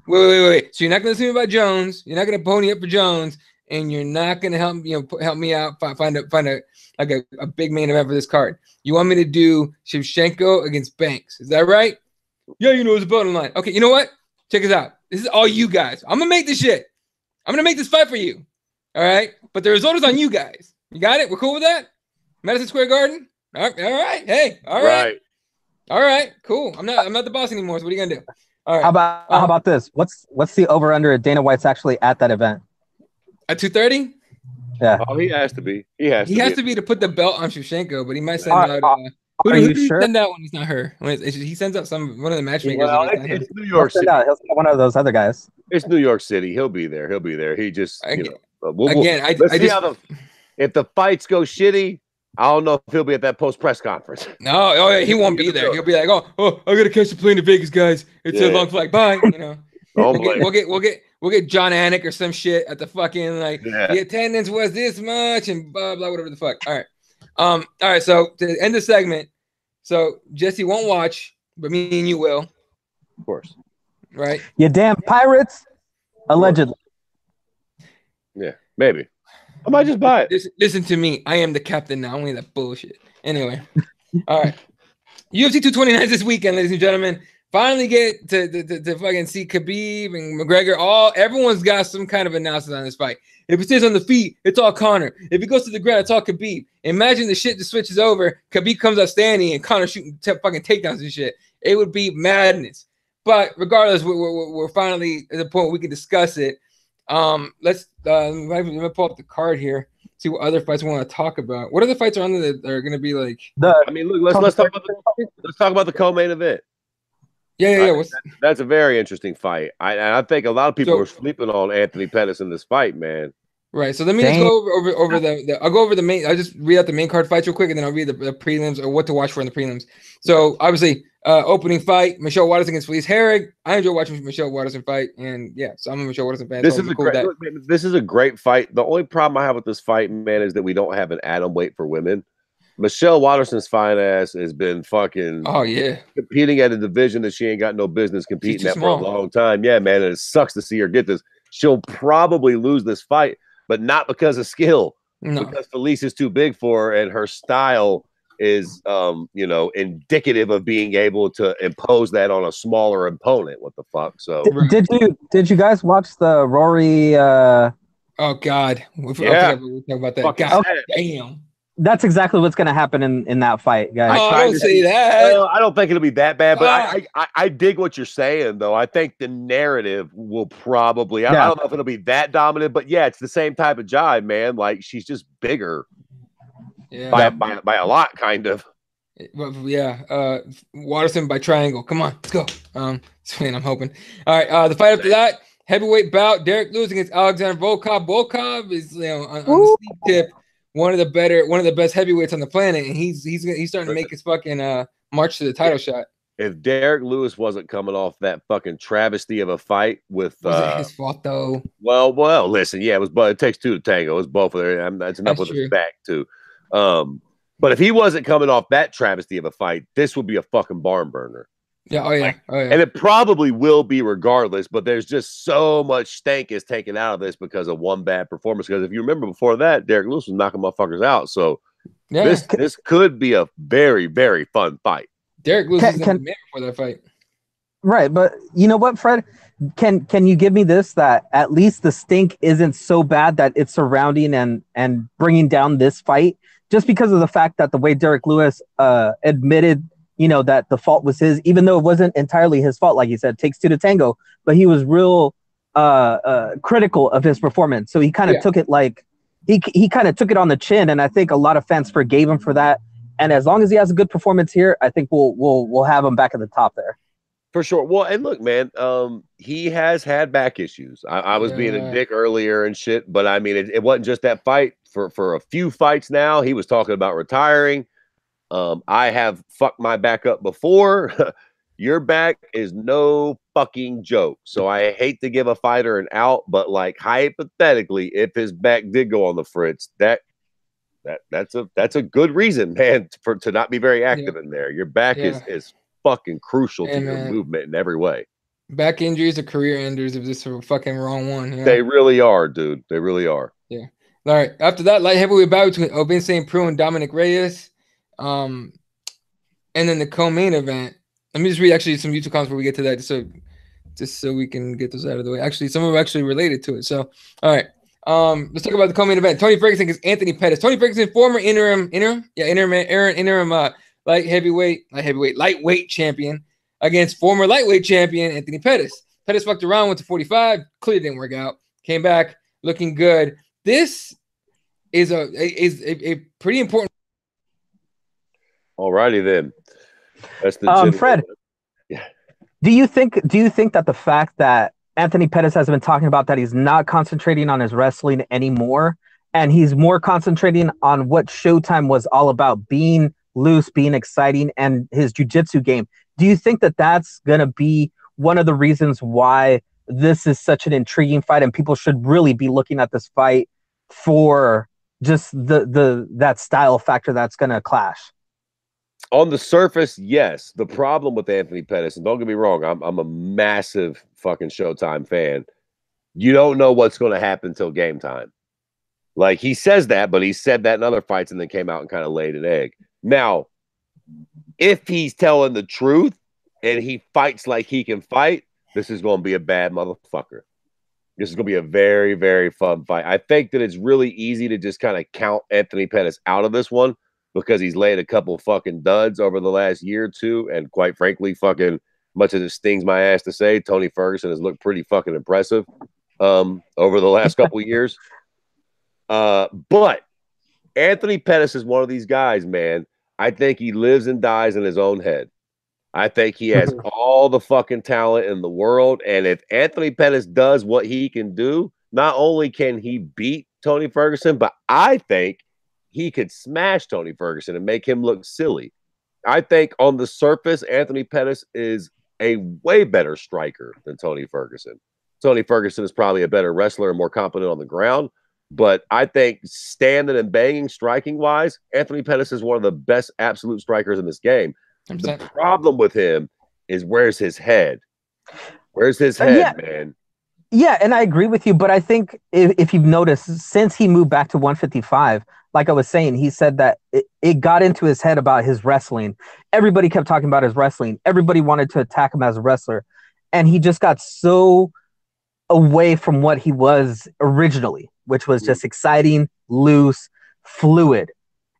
Wait. So you're not going to listen to me about Jones. You're not going to pony up for Jones, and you're not going to help me out. Find a big main event for this card. You want me to do Shevchenko against Banks? Is that right? Yeah, it's a bottom line. Okay, you know what? Check this out. This is all you guys. I'm gonna make this shit. I'm gonna make this fight for you. All right, but the result is on you guys. You got it? We're cool with that? Madison Square Garden. All right. Hey. All right. Cool. I'm not the boss anymore. So what are you gonna do? All right. How about this? What's the over under at Dana White's actually at that event? At 230? Yeah. Oh, he has to be. He has to be to put the belt on Shevchenko, but he might send out. Who sure? Send out when he's not her? He sends out one of the matchmakers. Well, it's New York City. He'll send out one of those other guys. It's New York City. He'll be there. He just let's see how if the fights go shitty. I don't know if he'll be at that post press conference. No, he won't be there. He'll be like, oh, I gotta catch the plane to Vegas, guys. It's a long flight. Bye. We'll get John Anik or some shit at the fucking the attendance was this much and blah blah whatever the fuck. All right. So to end the segment, so Jesse won't watch, but me and you will, of course. Right? You damn pirates, allegedly. Yeah, maybe. I might just buy it. Listen to me. I am the captain now. Only that bullshit. Anyway, all right. UFC 229 this weekend, ladies and gentlemen. Finally get to fucking see Khabib and McGregor. Everyone's got some kind of analysis on this fight. If it stays on the feet, it's all Conor. If it goes to the ground, it's all Khabib. Imagine the shit that switches over. Khabib comes out standing and Conor shooting fucking takedowns and shit. It would be madness. But regardless, we're finally at the point where we can discuss it. Let's let me pull up the card here. See what other fights we want to talk about. What other fights are on there that are going to be like? Let's talk about the co-main event. Yeah. That's a very interesting fight. I think a lot of people are sleeping on Anthony Pettis in this fight, man. Right. So let me just go over I'll go over the main. I'll just read out the main card fights real quick, and then I'll read the prelims or what to watch for in the prelims. So obviously, opening fight: Michelle Waters against Felice Herrig. I enjoy watching Michelle Watterson fight, and so I'm a Michelle Watterson fan. This is a great fight. The only problem I have with this fight, man, is that we don't have an atom weight for women. Michelle Watterson's fine ass has been fucking competing at a division that she ain't got no business competing at for a long time. Yeah, man, and it sucks to see her get this. She'll probably lose this fight, but not because of skill. No. Because Felice is too big for her, and her style is indicative of being able to impose that on a smaller opponent. What the fuck? So did you guys watch the Rory oh God. We'll talk about that. God damn. That's exactly what's going to happen in that fight, guys. Don't say that. Well, I don't think it'll be that bad, but I dig what you're saying, though. I think the narrative will probably. I don't know if it'll be that dominant, but yeah, it's the same type of jive, man. Like she's just bigger, by a lot, kind of. Yeah, Waterson by triangle. Come on, let's go. Swing, I'm hoping. All right, the fight after that, heavyweight bout, Derek Lewis against Alexander Volkov. Volkov is, on the sneak tip, one of the best heavyweights on the planet, and he's starting to make his fucking march to the title shot. If Derek Lewis wasn't coming off that fucking travesty of a fight with, was it his fault though? Well, listen, yeah, but it takes two to tango. It's both of them. That's enough with his back too. But if he wasn't coming off that travesty of a fight, this would be a fucking barn burner. Yeah, oh yeah. And it probably will be regardless, but there's just so much stank is taken out of this because of one bad performance. Because if you remember before that, Derek Lewis was knocking motherfuckers out. So this could be a very, very fun fight. Derek Lewis is the man for that fight. Right, but you know what, Fred? Can you give me this, that at least the stink isn't so bad that it's surrounding and bringing down this fight, just because of the fact that the way Derek Lewis admitted, that the fault was his, even though it wasn't entirely his fault, like you said, takes two to tango, but he was real critical of his performance. So he kind of took it like he kind of took it on the chin, and I think a lot of fans forgave him for that. And as long as he has a good performance here, I think we'll have him back at the top there. For sure. Well, and look, man, he has had back issues. I was being a dick earlier and shit, but I mean, it wasn't just that fight. For a few fights now, he was talking about retiring. I have fucked my back up before. Your back is no fucking joke. So I hate to give a fighter an out, but like hypothetically, if his back did go on the fritz, that's a good reason, man, to not be very active in there. Your back is fucking crucial to your movement in every way. Back injuries are career enders if this is a fucking wrong one. Yeah. They really are, dude. They really are. Yeah. All right. After that, light heavyweight bout between Obin St. Preux and Dominic Reyes. And then the co-main event. Let me just read actually some YouTube comments before we get to that, just so we can get those out of the way. Actually, some of them are actually related to it. So, all right. Let's talk about the co-main event. Tony Ferguson against Anthony Pettis. Tony Ferguson, former interim lightweight champion against former lightweight champion Anthony Pettis. Pettis fucked around, went to 45, clearly didn't work out. Came back looking good. This is a pretty important. Alrighty then. That's the Fred. Yeah. Do you think that the fact that Anthony Pettis has been talking about that he's not concentrating on his wrestling anymore, and he's more concentrating on what Showtime was all about, being loose, being exciting, and his jiu-jitsu game, do you think that that's going to be one of the reasons why this is such an intriguing fight, and people should really be looking at this fight for just that style factor that's going to clash? On the surface, yes. The problem with Anthony Pettis, and don't get me wrong, I'm a massive fucking Showtime fan. You don't know what's going to happen until game time. Like, he says that, but he said that in other fights and then came out and kind of laid an egg. Now, if he's telling the truth and he fights like he can fight, this is going to be a bad motherfucker. This is going to be a very, very fun fight. I think that it's really easy to just kind of count Anthony Pettis out of this one because he's laid a couple fucking duds over the last year or two. And quite frankly, fucking much as it stings my ass to say, Tony Ferguson has looked pretty fucking impressive over the last couple of years. But Anthony Pettis is one of these guys, man. I think he lives and dies in his own head. I think he has all the fucking talent in the world. And if Anthony Pettis does what he can do, not only can he beat Tony Ferguson, but I think he could smash Tony Ferguson and make him look silly. I think on the surface, Anthony Pettis is a way better striker than Tony Ferguson. Tony Ferguson is probably a better wrestler and more competent on the ground. But I think standing and banging, striking-wise, Anthony Pettis is one of the best absolute strikers in this game. 100%. The problem with him is where's his head? Where's his head, man? Yeah, and I agree with you. But I think if you've noticed, since he moved back to 155, like I was saying, he said that it got into his head about his wrestling. Everybody kept talking about his wrestling. Everybody wanted to attack him as a wrestler. And he just got so away from what he was originally, which was just exciting, loose, fluid.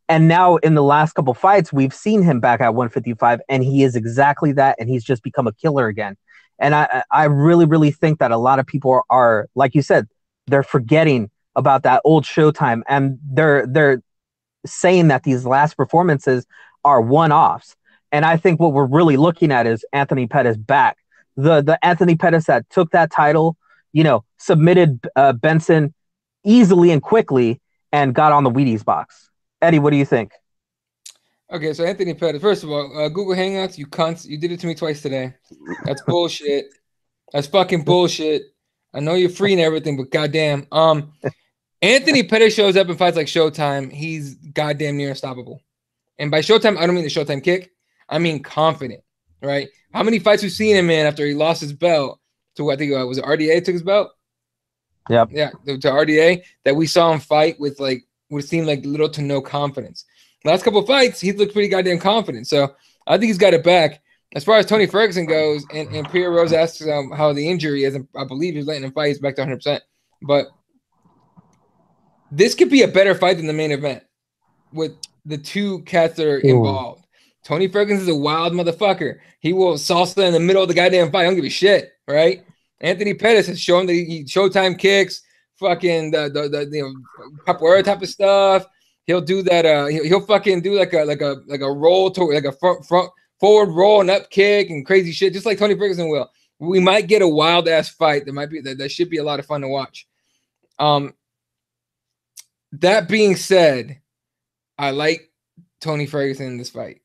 And now in the last couple fights, we've seen him back at 155, and he is exactly that, and he's just become a killer again. And I really, really think that a lot of people are, like you said, they're forgetting about that old Showtime, and they're saying that these last performances are one-offs. And I think what we're really looking at is Anthony Pettis back. The Anthony Pettis that took that title, submitted Benson easily and quickly and got on the Wheaties box. Eddie, what do you think? Okay, so Anthony Pettis. First of all, Google Hangouts, you cunts. You did it to me twice today. That's bullshit. That's fucking bullshit. I know you're free and everything, but goddamn. Anthony Pettis shows up in fights like Showtime. He's goddamn near unstoppable. And by Showtime, I don't mean the Showtime kick. I mean confident, right? How many fights we've seen him in after he lost his belt to, I think, was it RDA took his belt? Yep. Yeah, to RDA, that we saw him fight with what seemed like little to no confidence. Last couple of fights, he looked pretty goddamn confident. So I think he's got it back. As far as Tony Ferguson goes, and Pierre Rose asks how the injury is, and I believe he's letting him fight. He's back to 100%. But this could be a better fight than the main event with the two cats that are involved. Tony Ferguson is a wild motherfucker. He will salsa in the middle of the goddamn fight. I don't give a shit, right? Anthony Pettis has shown that he Showtime kicks, fucking the capoeira type of stuff. He'll do that. He'll fucking do like a roll to like a front forward roll and up kick and crazy shit, just like Tony Ferguson will. We might get a wild ass fight. That should be a lot of fun to watch. That being said, I like Tony Ferguson in this fight.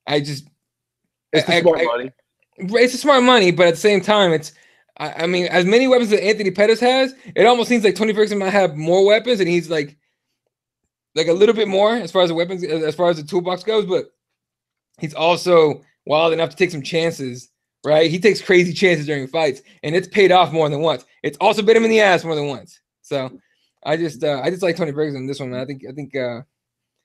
It's smart money. It's a smart money, but at the same time, I mean, as many weapons that Anthony Pettis has, it almost seems like Tony Ferguson might have more weapons, and he's like a little bit more as far as the weapons, as far as the toolbox goes, but he's also wild enough to take some chances, right? He takes crazy chances during fights, and it's paid off more than once. It's also bit him in the ass more than once. So I just like Tony Ferguson in this one, man. I think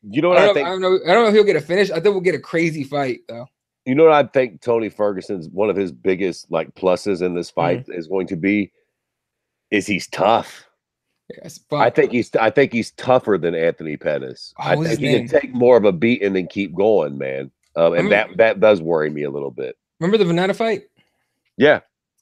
you know what I think? I don't know if he'll get a finish. I think we'll get a crazy fight though. You know what I think Tony Ferguson's one of his biggest pluses in this fight is going to be is he's tough. Yes, I think he's tougher than Anthony Pettis. I think he can take more of a beating and keep going, man. And that does worry me a little bit. Remember the Venata fight? Yeah.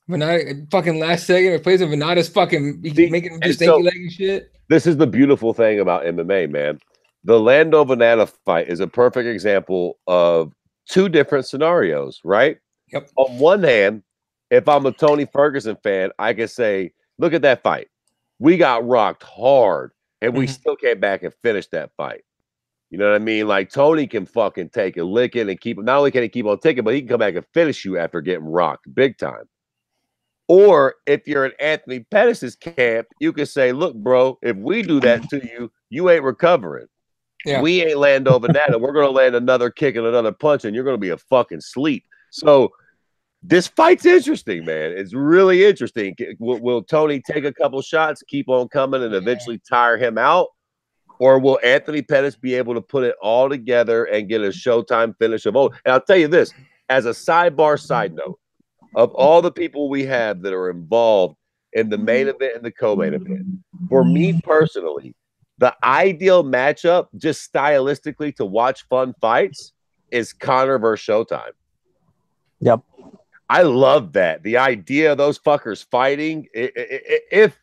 Venata fucking last second replays him. Venata's fucking making him do stanky leg and shit. This is the beautiful thing about MMA, man. The Lando Venata fight is a perfect example of two different scenarios, right? Yep. On one hand, if I'm a Tony Ferguson fan, I can say, look at that fight. We got rocked hard, and we still came back and finished that fight. You know what I mean? Like, Tony can fucking take a licking and keep – not only can he keep on taking, but he can come back and finish you after getting rocked big time. Or if you're in Anthony Pettis' camp, you can say, look, bro, if we do that to you, you ain't recovering. Yeah. We ain't Lando Venata. We're going to land another kick and another punch, and you're going to be a fucking sleep. So this fight's interesting, man. It's really interesting. Will Tony take a couple shots, keep on coming, and eventually tire him out? Or will Anthony Pettis be able to put it all together and get a Showtime finish of old? And I'll tell you this, as a sidebar side note, of all the people we have that are involved in the main event and the co-main event, for me personally, the ideal matchup, just stylistically to watch fun fights, is Conor versus Showtime. Yep. I love that. The idea of those fuckers fighting, if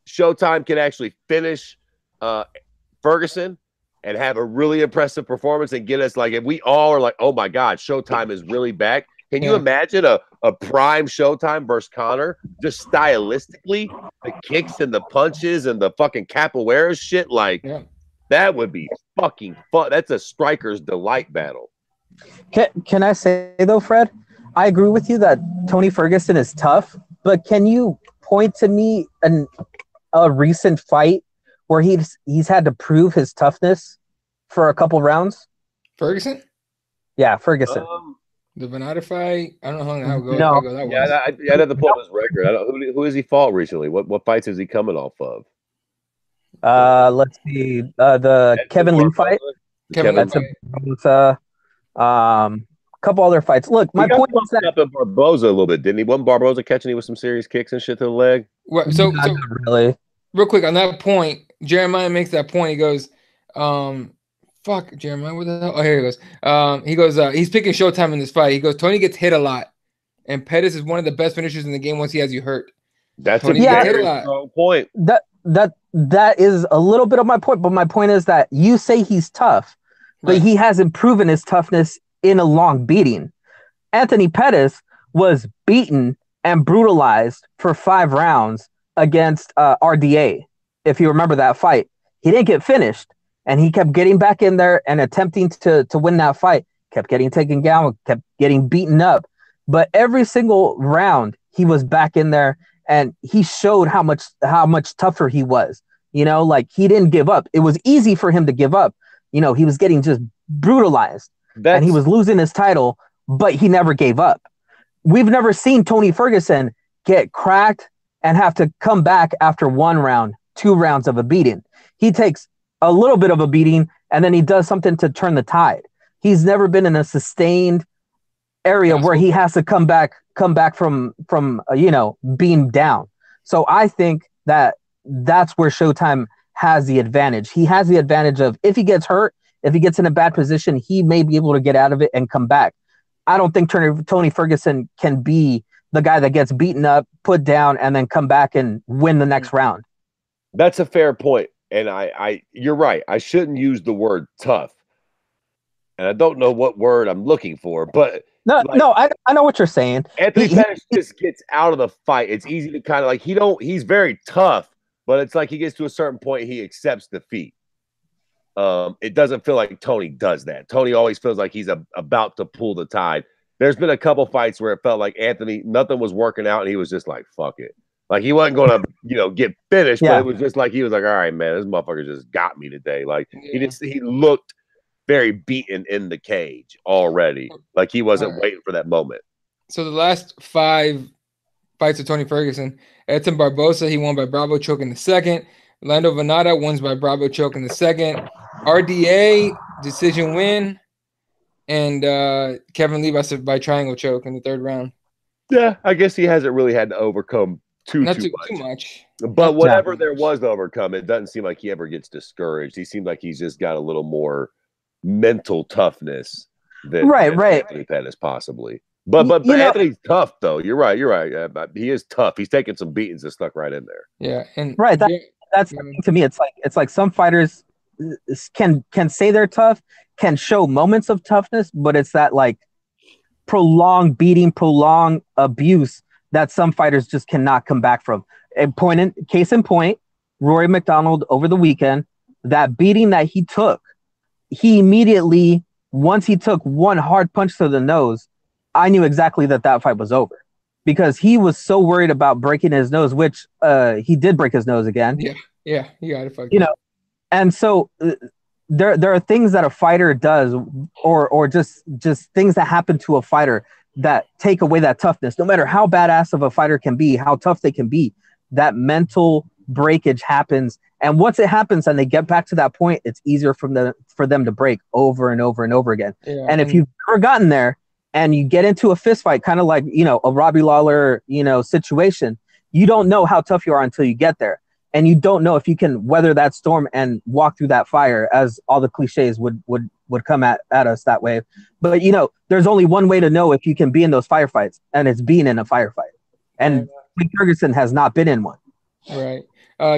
Showtime can actually finish Ferguson and have a really impressive performance and get us if we all are like, oh my God, Showtime is really back. Can you imagine a prime Showtime versus Conor? Just stylistically, the kicks and the punches and the fucking capoeira shit, that would be fucking fun. That's a striker's delight battle. Can I say though, Fred? I agree with you that Tony Ferguson is tough, but can you point to me a recent fight where he's had to prove his toughness for a couple rounds? Ferguson? Yeah, Ferguson. The Venata fight? I don't know how go. No. That yeah, I'd have to pull up his record. Who has he fought recently? What fights is he coming off of? Let's see. The Kevin Lee fight. Kevin Lee fight. Couple other fights. Look, my point is that up in Barboza a little bit, didn't he? Wasn't Barboza catching you with some serious kicks and shit to the leg? So really, real quick on that point, Jeremiah makes that point. He goes, fuck Jeremiah, what the hell? Oh, here he goes. He goes, he's picking Showtime in this fight. He goes, Tony gets hit a lot, and Pettis is one of the best finishers in the game once he has you hurt. That's a very strong point. That is a little bit of my point, but my point is that you say he's tough, but he hasn't proven his toughness in a long beating. Anthony Pettis was beaten and brutalized for 5 rounds against RDA. If you remember that fight, he didn't get finished, and he kept getting back in there and attempting to win that fight. Kept getting taken down, kept getting beaten up, but every single round he was back in there, and he showed how much tougher he was. You know, like he didn't give up. It was easy for him to give up. You know, he was getting just brutalized, and he was losing his title, but he never gave up. We've never seen Tony Ferguson get cracked and have to come back after 1 round, 2 rounds of a beating. He takes a little bit of a beating, and then he does something to turn the tide. He's never been in a sustained area where he has to come back from being down. So I think that's where Showtime has the advantage. He has the advantage of, if he gets hurt, if he gets in a bad position, he may be able to get out of it and come back. I don't think Tony Ferguson can be the guy that gets beaten up, put down, and then come back and win the next round. That's a fair point. And you're right. I shouldn't use the word tough. And I don't know what word I'm looking for, but I know what you're saying. Anthony Pettis just gets out of the fight. It's easy to kind of like, he's very tough, but it's like he gets to a certain point, he accepts defeat. It doesn't feel like Tony does that. Tony always feels like he's about to pull the tide. There's been a couple fights where it felt like Anthony, nothing was working out, and he was just like, fuck it. Like he wasn't going to, get finished, but it was just like, he was like, all right, man, this motherfucker just got me today. Like he looked very beaten in the cage already. Like he wasn't waiting for that moment. So the last 5 fights of Tony Ferguson, Edson Barbosa, he won by Bravo choke in the second. Lando Venata wins by Bravo choke in the second. RDA, decision win. And Kevin Lee by triangle choke in the 3rd round. Yeah, I guess he hasn't really had to overcome too much. But whatever there was to overcome, it doesn't seem like he ever gets discouraged. He seems like he's just got a little more mental toughness than Anthony Pettis possibly. But Anthony's tough though. You're right. He is tough. He's taking some beatings and stuck right in there. Yeah, and that's to me. It's like some fighters can say they're tough, can show moments of toughness, but it's that like prolonged beating, prolonged abuse that some fighters just cannot come back from. Case in point, Rory McDonald over the weekend, that beating that he took, he immediately, once he took one hard punch to the nose, I knew exactly that fight was over, because he was so worried about breaking his nose, which he did break his nose again. Yeah, you got to fuck. And so there are things that a fighter does, or just things that happen to a fighter that take away that toughness. No matter how badass of a fighter can be, how tough they can be, that mental breakage happens. And once it happens and they get back to that point, it's easier for them to break over and over and over again. Yeah, and if you've never gotten there and you get into a fist fight, kind of like, a Robbie Lawler, situation, you don't know how tough you are until you get there. And you don't know if you can weather that storm and walk through that fire, as all the cliches would come at us that way. But, there's only one way to know if you can be in those firefights, and it's being in a firefight. And Ferguson has not been in one. Right.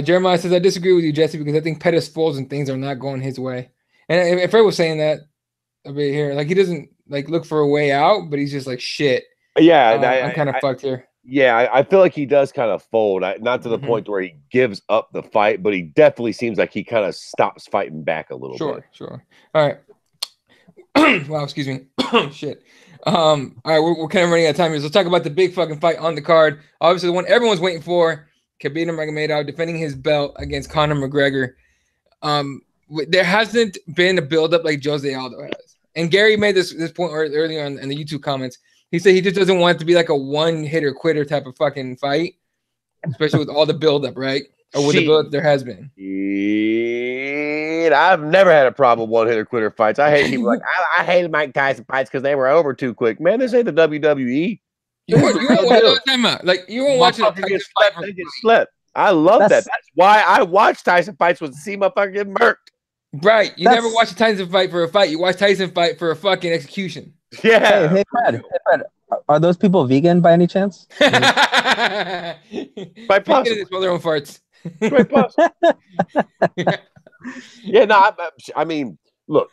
Jeremiah says, I disagree with you, Jesse, because I think Pettis falls and things are not going his way. And Fred was saying that a bit here. Like, he doesn't, look for a way out, but he's just like, shit. Yeah. I'm kind of fucked here. Yeah, I feel like he does kind of fold. Not to the point where he gives up the fight, but he definitely seems like he kind of stops fighting back a little bit. Sure. All right. Wow, excuse me. Shit. All right, we're kind of running out of time here. So let's talk about the big fucking fight on the card. Obviously, the one everyone's waiting for, Khabib Nurmagomedov defending his belt against Conor McGregor. There hasn't been a build-up like Jose Aldo has. And Gary made this point earlier on in the YouTube comments. He said he just doesn't want it to be like a one-hitter quitter type of fucking fight, especially with all the build-up, right? Or with the build-up there has been. I've never had a problem with one-hitter quitter fights. I hate people like, I hated Mike Tyson fights because they were over too quick. Man, this ain't the WWE. You won't watch it. They get slept. I love that. That's why I watch Tyson fights, was to see motherfucker get murked. Right. You never watch a Tyson fight for a fight. You watch Tyson fight for a fucking execution. Yeah. Hey, Fred, are those people vegan by any chance? By possible. Smell their own farts. Yeah, no, I mean, look,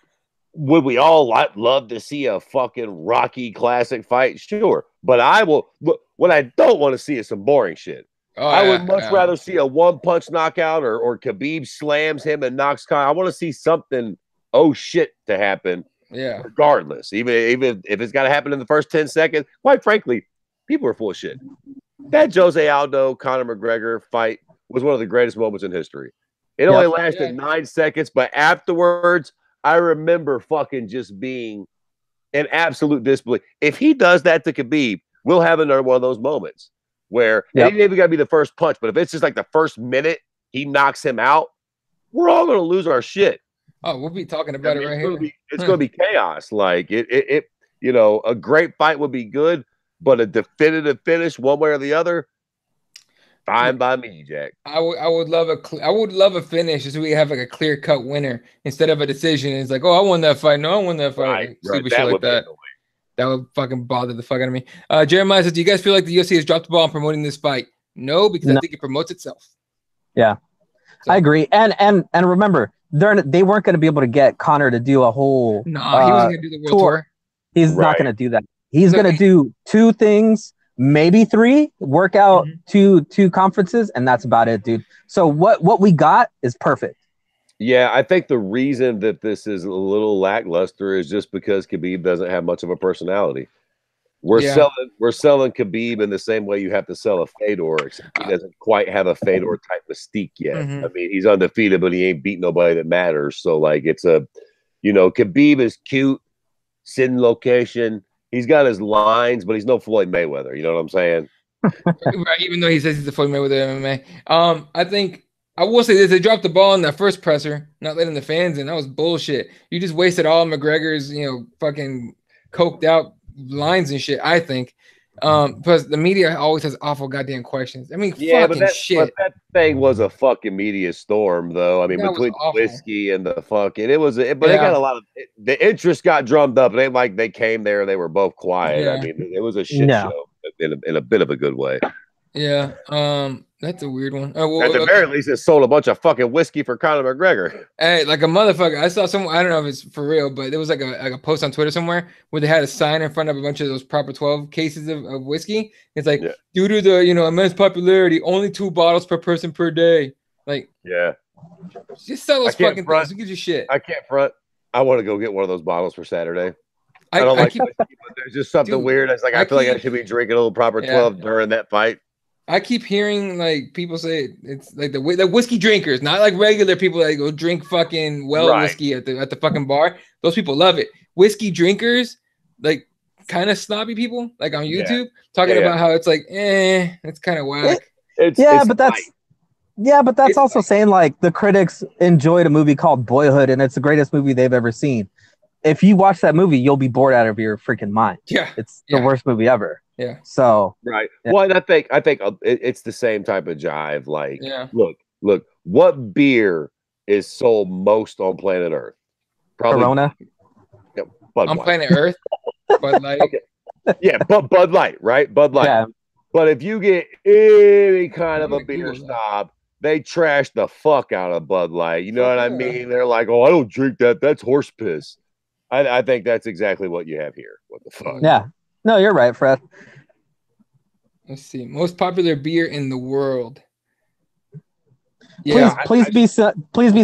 would we all love to see a fucking Rocky classic fight? Sure. But I will. What I don't want to see is some boring shit. Oh, I would much rather see a one-punch knockout or Khabib slams him and knocks Conor. I want to see something, oh shit, to happen. Yeah. Regardless. Even if it's got to happen in the first 10 seconds. Quite frankly, people are full of shit. That Jose Aldo, Conor McGregor fight was one of the greatest moments in history. It only lasted 9 seconds, but afterwards, I remember fucking just being in absolute disbelief. If he does that to Khabib, we'll have another one of those moments where it ain't even got to be the first punch, but if it's just like the first minute he knocks him out, we're all going to lose our shit. Oh, we'll be talking about it right here. It's going to be chaos. Like it, you know, a great fight would be good, but a definitive finish one way or the other, fine by me, Jack. I would love a finish so we have like a clear cut winner instead of a decision. It's like, oh, I won that fight. No, I won that fight. Right. Stupid shit like that. That would fucking bother the fuck out of me. Jeremiah says, do you guys feel like the UFC has dropped the ball on promoting this fight? No, because I think it promotes itself. Yeah, so. I agree. And remember, they weren't going to be able to get Conor to do a whole he wasn't going to do the world tour. He's not going to do that. He's going to do 2 things, maybe 3, work out 2 conferences, and that's about it, dude. So what we got is perfect. Yeah, I think the reason that this is a little lackluster is just because Khabib doesn't have much of a personality. We're selling Khabib in the same way you have to sell a Fedor, except he doesn't quite have a Fedor type mystique yet. I mean, he's undefeated, but he ain't beat nobody that matters. So, like, it's Khabib is cute, sitting location. He's got his lines, but he's no Floyd Mayweather. You know what I'm saying? Right. Even though he says he's the Floyd Mayweather MMA. I think I will say this: they dropped the ball in that first presser, not letting the fans in. That was bullshit. You just wasted all McGregor's, fucking coked out lines and shit. I think, because the media always has awful goddamn questions. I mean, shit. But that thing was a fucking media storm, though. I mean, between the whiskey and the fucking, it got a lot of the interest got drummed up. It ain't like they came there and they were both quiet. Yeah. I mean, it was a shit show in a bit of a good way. Yeah. That's a weird one. At the very least, it sold a bunch of fucking whiskey for Conor McGregor. Hey, like a motherfucker. I saw I don't know if it's for real, but there was like a post on Twitter somewhere where they had a sign in front of a bunch of those proper 12 cases of whiskey. It's like, due to the, immense popularity, only 2 bottles per person per day. Like, just sell those fucking things. Who gives you shit? I can't front. I want to go get one of those bottles for Saturday. I don't like whiskey, but there's just something weird. It's like, I feel like I should be drinking a little proper 12 during that fight. I keep hearing like people say it's like the whiskey drinkers, not like regular people that go drink fucking whiskey at the fucking bar. Those people love it. Whiskey drinkers, like kind of snobby people, like on YouTube, talking about how it's like, it's kind of whack. But that's also saying like the critics enjoyed a movie called Boyhood, and it's the greatest movie they've ever seen. If you watch that movie, you'll be bored out of your freaking mind. Yeah, it's the worst movie ever. Yeah. So Well, and I think it's the same type of jive. Like, look, what beer is sold most on planet Earth? Probably Corona. On planet Earth, Bud Light. but Bud Light, right? Bud Light. Yeah. But if you get any kind of a beer snob, they trash the fuck out of Bud Light. You know what I mean? They're like, "Oh, I don't drink that. That's horse piss." I think that's exactly what you have here. What the fuck? Yeah. No, you're right, Fred. Let's see. Most popular beer in the world. Please be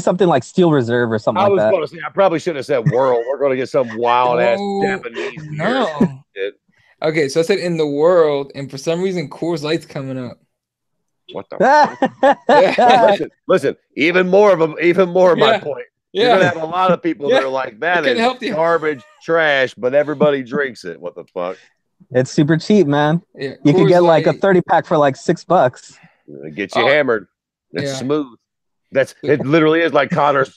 something like Steel Reserve or something like that. I was going to say, I probably should have said world. We're going to get some wild ass Japanese beer. Okay, so I said in the world, and for some reason, Coors Light's coming up. What the? Listen. Even more of my point. You're gonna have a lot of people that are like, that is garbage, trash, but everybody drinks it. What the fuck? It's super cheap, man. Yeah, you can get like a 30-pack for like $6. It gets you hammered. It's smooth. It literally is like Connor's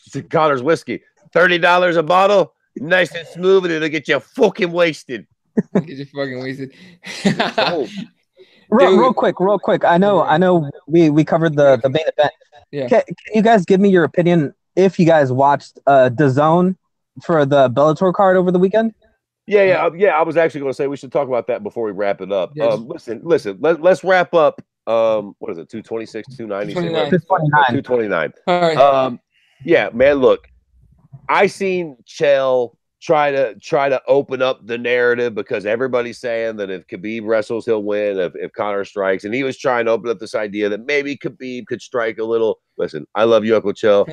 whiskey. $30 a bottle, nice and smooth, and it'll get you fucking wasted. Get you fucking wasted. Real quick. I know we covered the main event. Yeah. Can you guys give me your opinion if you guys watched DAZN for the Bellator card over the weekend? Yeah. I was actually going to say we should talk about that before we wrap it up. Yes. Listen. Let's wrap up. What is it? 226, 290, 229. All right. Yeah, man. Look, I seen Chael try to open up the narrative because everybody's saying that if Khabib wrestles, he'll win. If Conor strikes, and he was trying to open up this idea that maybe Khabib could strike a little. Listen, I love you, Uncle Chill.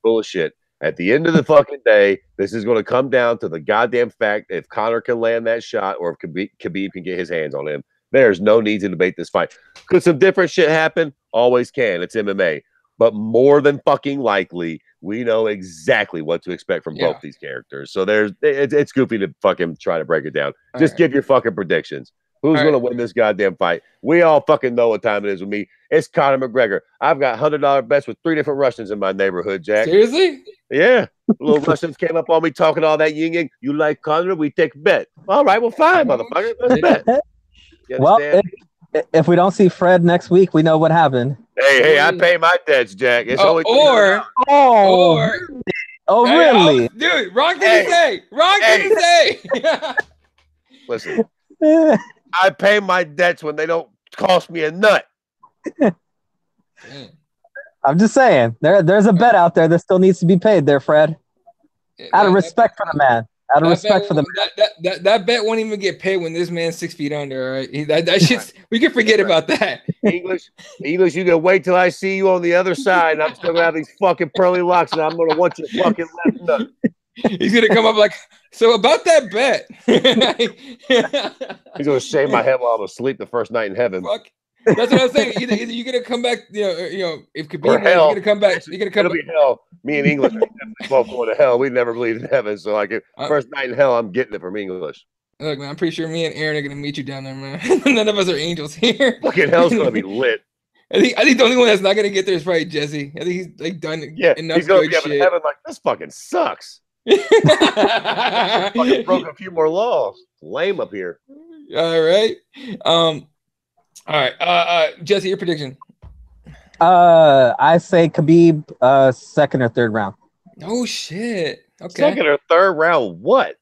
Bullshit. At the end of the fucking day, this is going to come down to the goddamn fact if Conor can land that shot or if Khabib can get his hands on him. There's no need to debate this fight. Could some different shit happen? Always can. It's MMA. But more than fucking likely, we know exactly what to expect from both these characters. So it's goofy to fucking try to break it down. Just give your fucking predictions. Who's going to win this goddamn fight? We all fucking know what time it is with me. It's Conor McGregor. I've got $100 bets with 3 different Russians in my neighborhood, Jack. Seriously? Yeah. Little Russians came up on me talking all that yin-yang. You like Conor? We take a bet. All right, well, fine, motherfucker. Let's bet. Well, if we don't see Fred next week, we know what happened. Hey, I pay my debts, Jack. It's only really? Dude, Ron didn't say. Ron didn't say. Listen, I pay my debts when they don't cost me a nut. I'm just saying, there's a bet out there that still needs to be paid there, Fred. Out of respect for the man. Out of respect for the man. That bet won't even get paid when this man's 6 feet under, all right? That shit's, we can forget about that. English, you gotta wait till I see you on the other side. I'm still gonna have these fucking pearly locks, and I'm gonna want your fucking left nut. He's gonna come up like, so about that bet. He's gonna shave my head while I'm asleep the first night in heaven. Fuck. That's what I'm saying. Either you're gonna come back, you know, if Khabib, you're gonna come back. You're gonna come. It'll be hell. Me and English are both going to hell. We never believed in heaven, so like, first night in hell, I'm getting it from English. Look, man, I'm pretty sure me and Aaron are gonna meet you down there, man. None of us are angels here. Fucking hell's gonna be lit. I think the only one that's not gonna get there is probably Jesse. I think he's like done enough he's gonna good be up shit. in heaven like, this fucking sucks. Fucking broke a few more laws. Lame up here. All right. All right. Jesse, your prediction. I say Khabib, second or third round. Oh shit. Okay. Second or third round, what?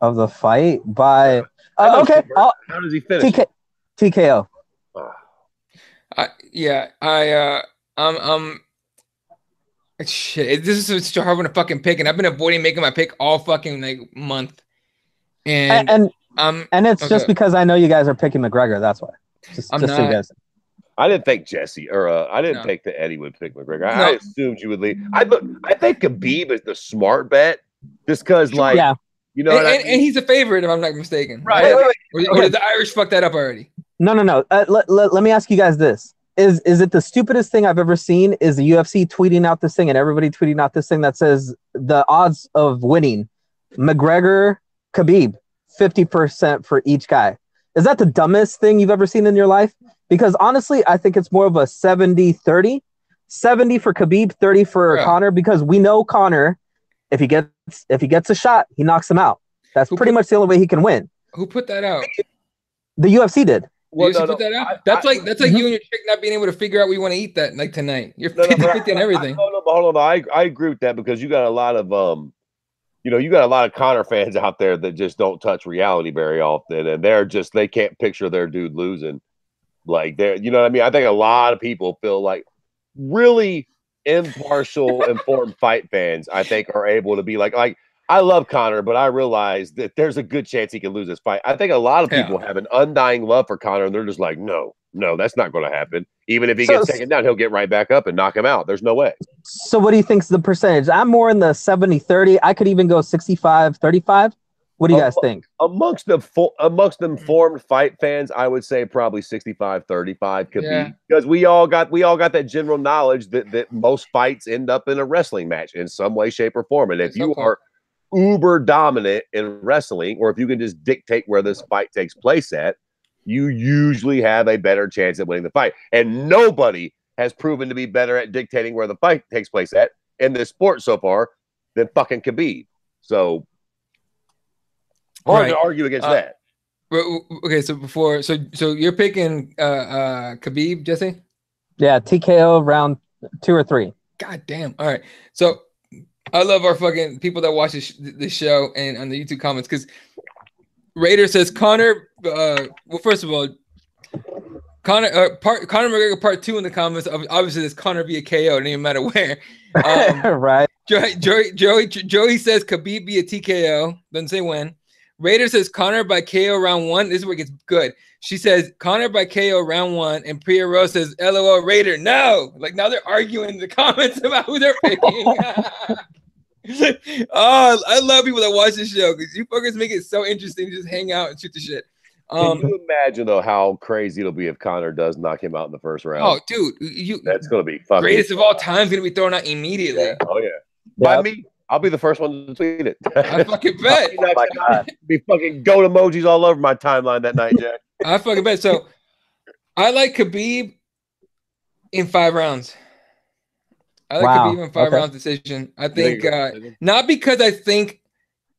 Of the fight by okay. How does he finish? TKO. Shit. This is so hard when to fucking pick, and I've been avoiding making my pick all fucking like month. And it's just because I know you guys are picking McGregor. That's why. Just so you guys. I didn't think Jesse I didn't think that Eddie would pick McGregor. I assumed you would leave. I think Khabib is the smart bet, just because you know what I mean? And he's a favorite if I'm not mistaken. Right? Wait. Or did the Irish fuck that up already? No. Let me ask you guys this: Is it the stupidest thing I've ever seen? Is the UFC tweeting out this thing and everybody tweeting out this thing that says the odds of winning McGregor, Khabib, 50% for each guy? Is that the dumbest thing you've ever seen in your life? Because honestly, I think it's more of a 70-30. 70 for Khabib, 30 for Conor, because we know Conor, if he gets a shot, he knocks him out. That's pretty much the only way he can win. Who put that out? The UFC did. Well, put that out? That's like you and your chick not being able to figure out what you want to eat that like tonight. You're 50-50 on everything. Hold on. I agree with that because you got a lot of you got a lot of Conor fans out there that just don't touch reality very often, and they can't picture their dude losing. Like you know what I mean? I think a lot of people feel like really impartial, informed fight fans, I think, are able to be like I love Conor, but I realize that there's a good chance he can lose this fight. I think a lot of people have an undying love for Conor, and they're just like, no, that's not going to happen. Even if he gets taken down, he'll get right back up and knock him out. There's no way. So what do you think's the percentage? I'm more in the 70-30. I could even go 65-35. What do you guys think? Amongst the informed fight fans, I would say probably 65-35 could be, because we all got that general knowledge that most fights end up in a wrestling match in some way, shape, or form. And if you are uber dominant in wrestling, or if you can just dictate where this fight takes place at, you usually have a better chance at winning the fight. And nobody has proven to be better at dictating where the fight takes place at in this sport so far than fucking Khabib. So hard to argue against that. Okay, so you're picking Khabib, Jesse? Yeah, TKO round 2 or 3. God damn. All right. So I love our fucking people that watch this show and on the YouTube comments, because Raider says Conor. Well, first of all, Conor McGregor part 2 in the comments. Obviously, there's Conor via KO. It doesn't even matter where. Right. Joey says Khabib be a TKO. Doesn't say when. Raider says Conor by KO round 1. This is where it gets good. She says Conor by KO round 1, and Priya Rose says LOL Raider. No, like now they're arguing in the comments about who they're picking. Oh, I love people that watch this show because you fuckers make it so interesting to just hang out and shoot the shit. Can you imagine though how crazy it'll be if Conor does knock him out in the first round? Oh, dude, that's gonna be fucking greatest of all time. Gonna be thrown out immediately. Yeah. Oh yeah, by me. I'll be the first one to tweet it. I fucking bet. Oh my God. Be fucking goat emojis all over my timeline that night, Jack. I fucking bet. So I like Khabib in 5 rounds. I like Khabib in 5 rounds decision. I think not because I think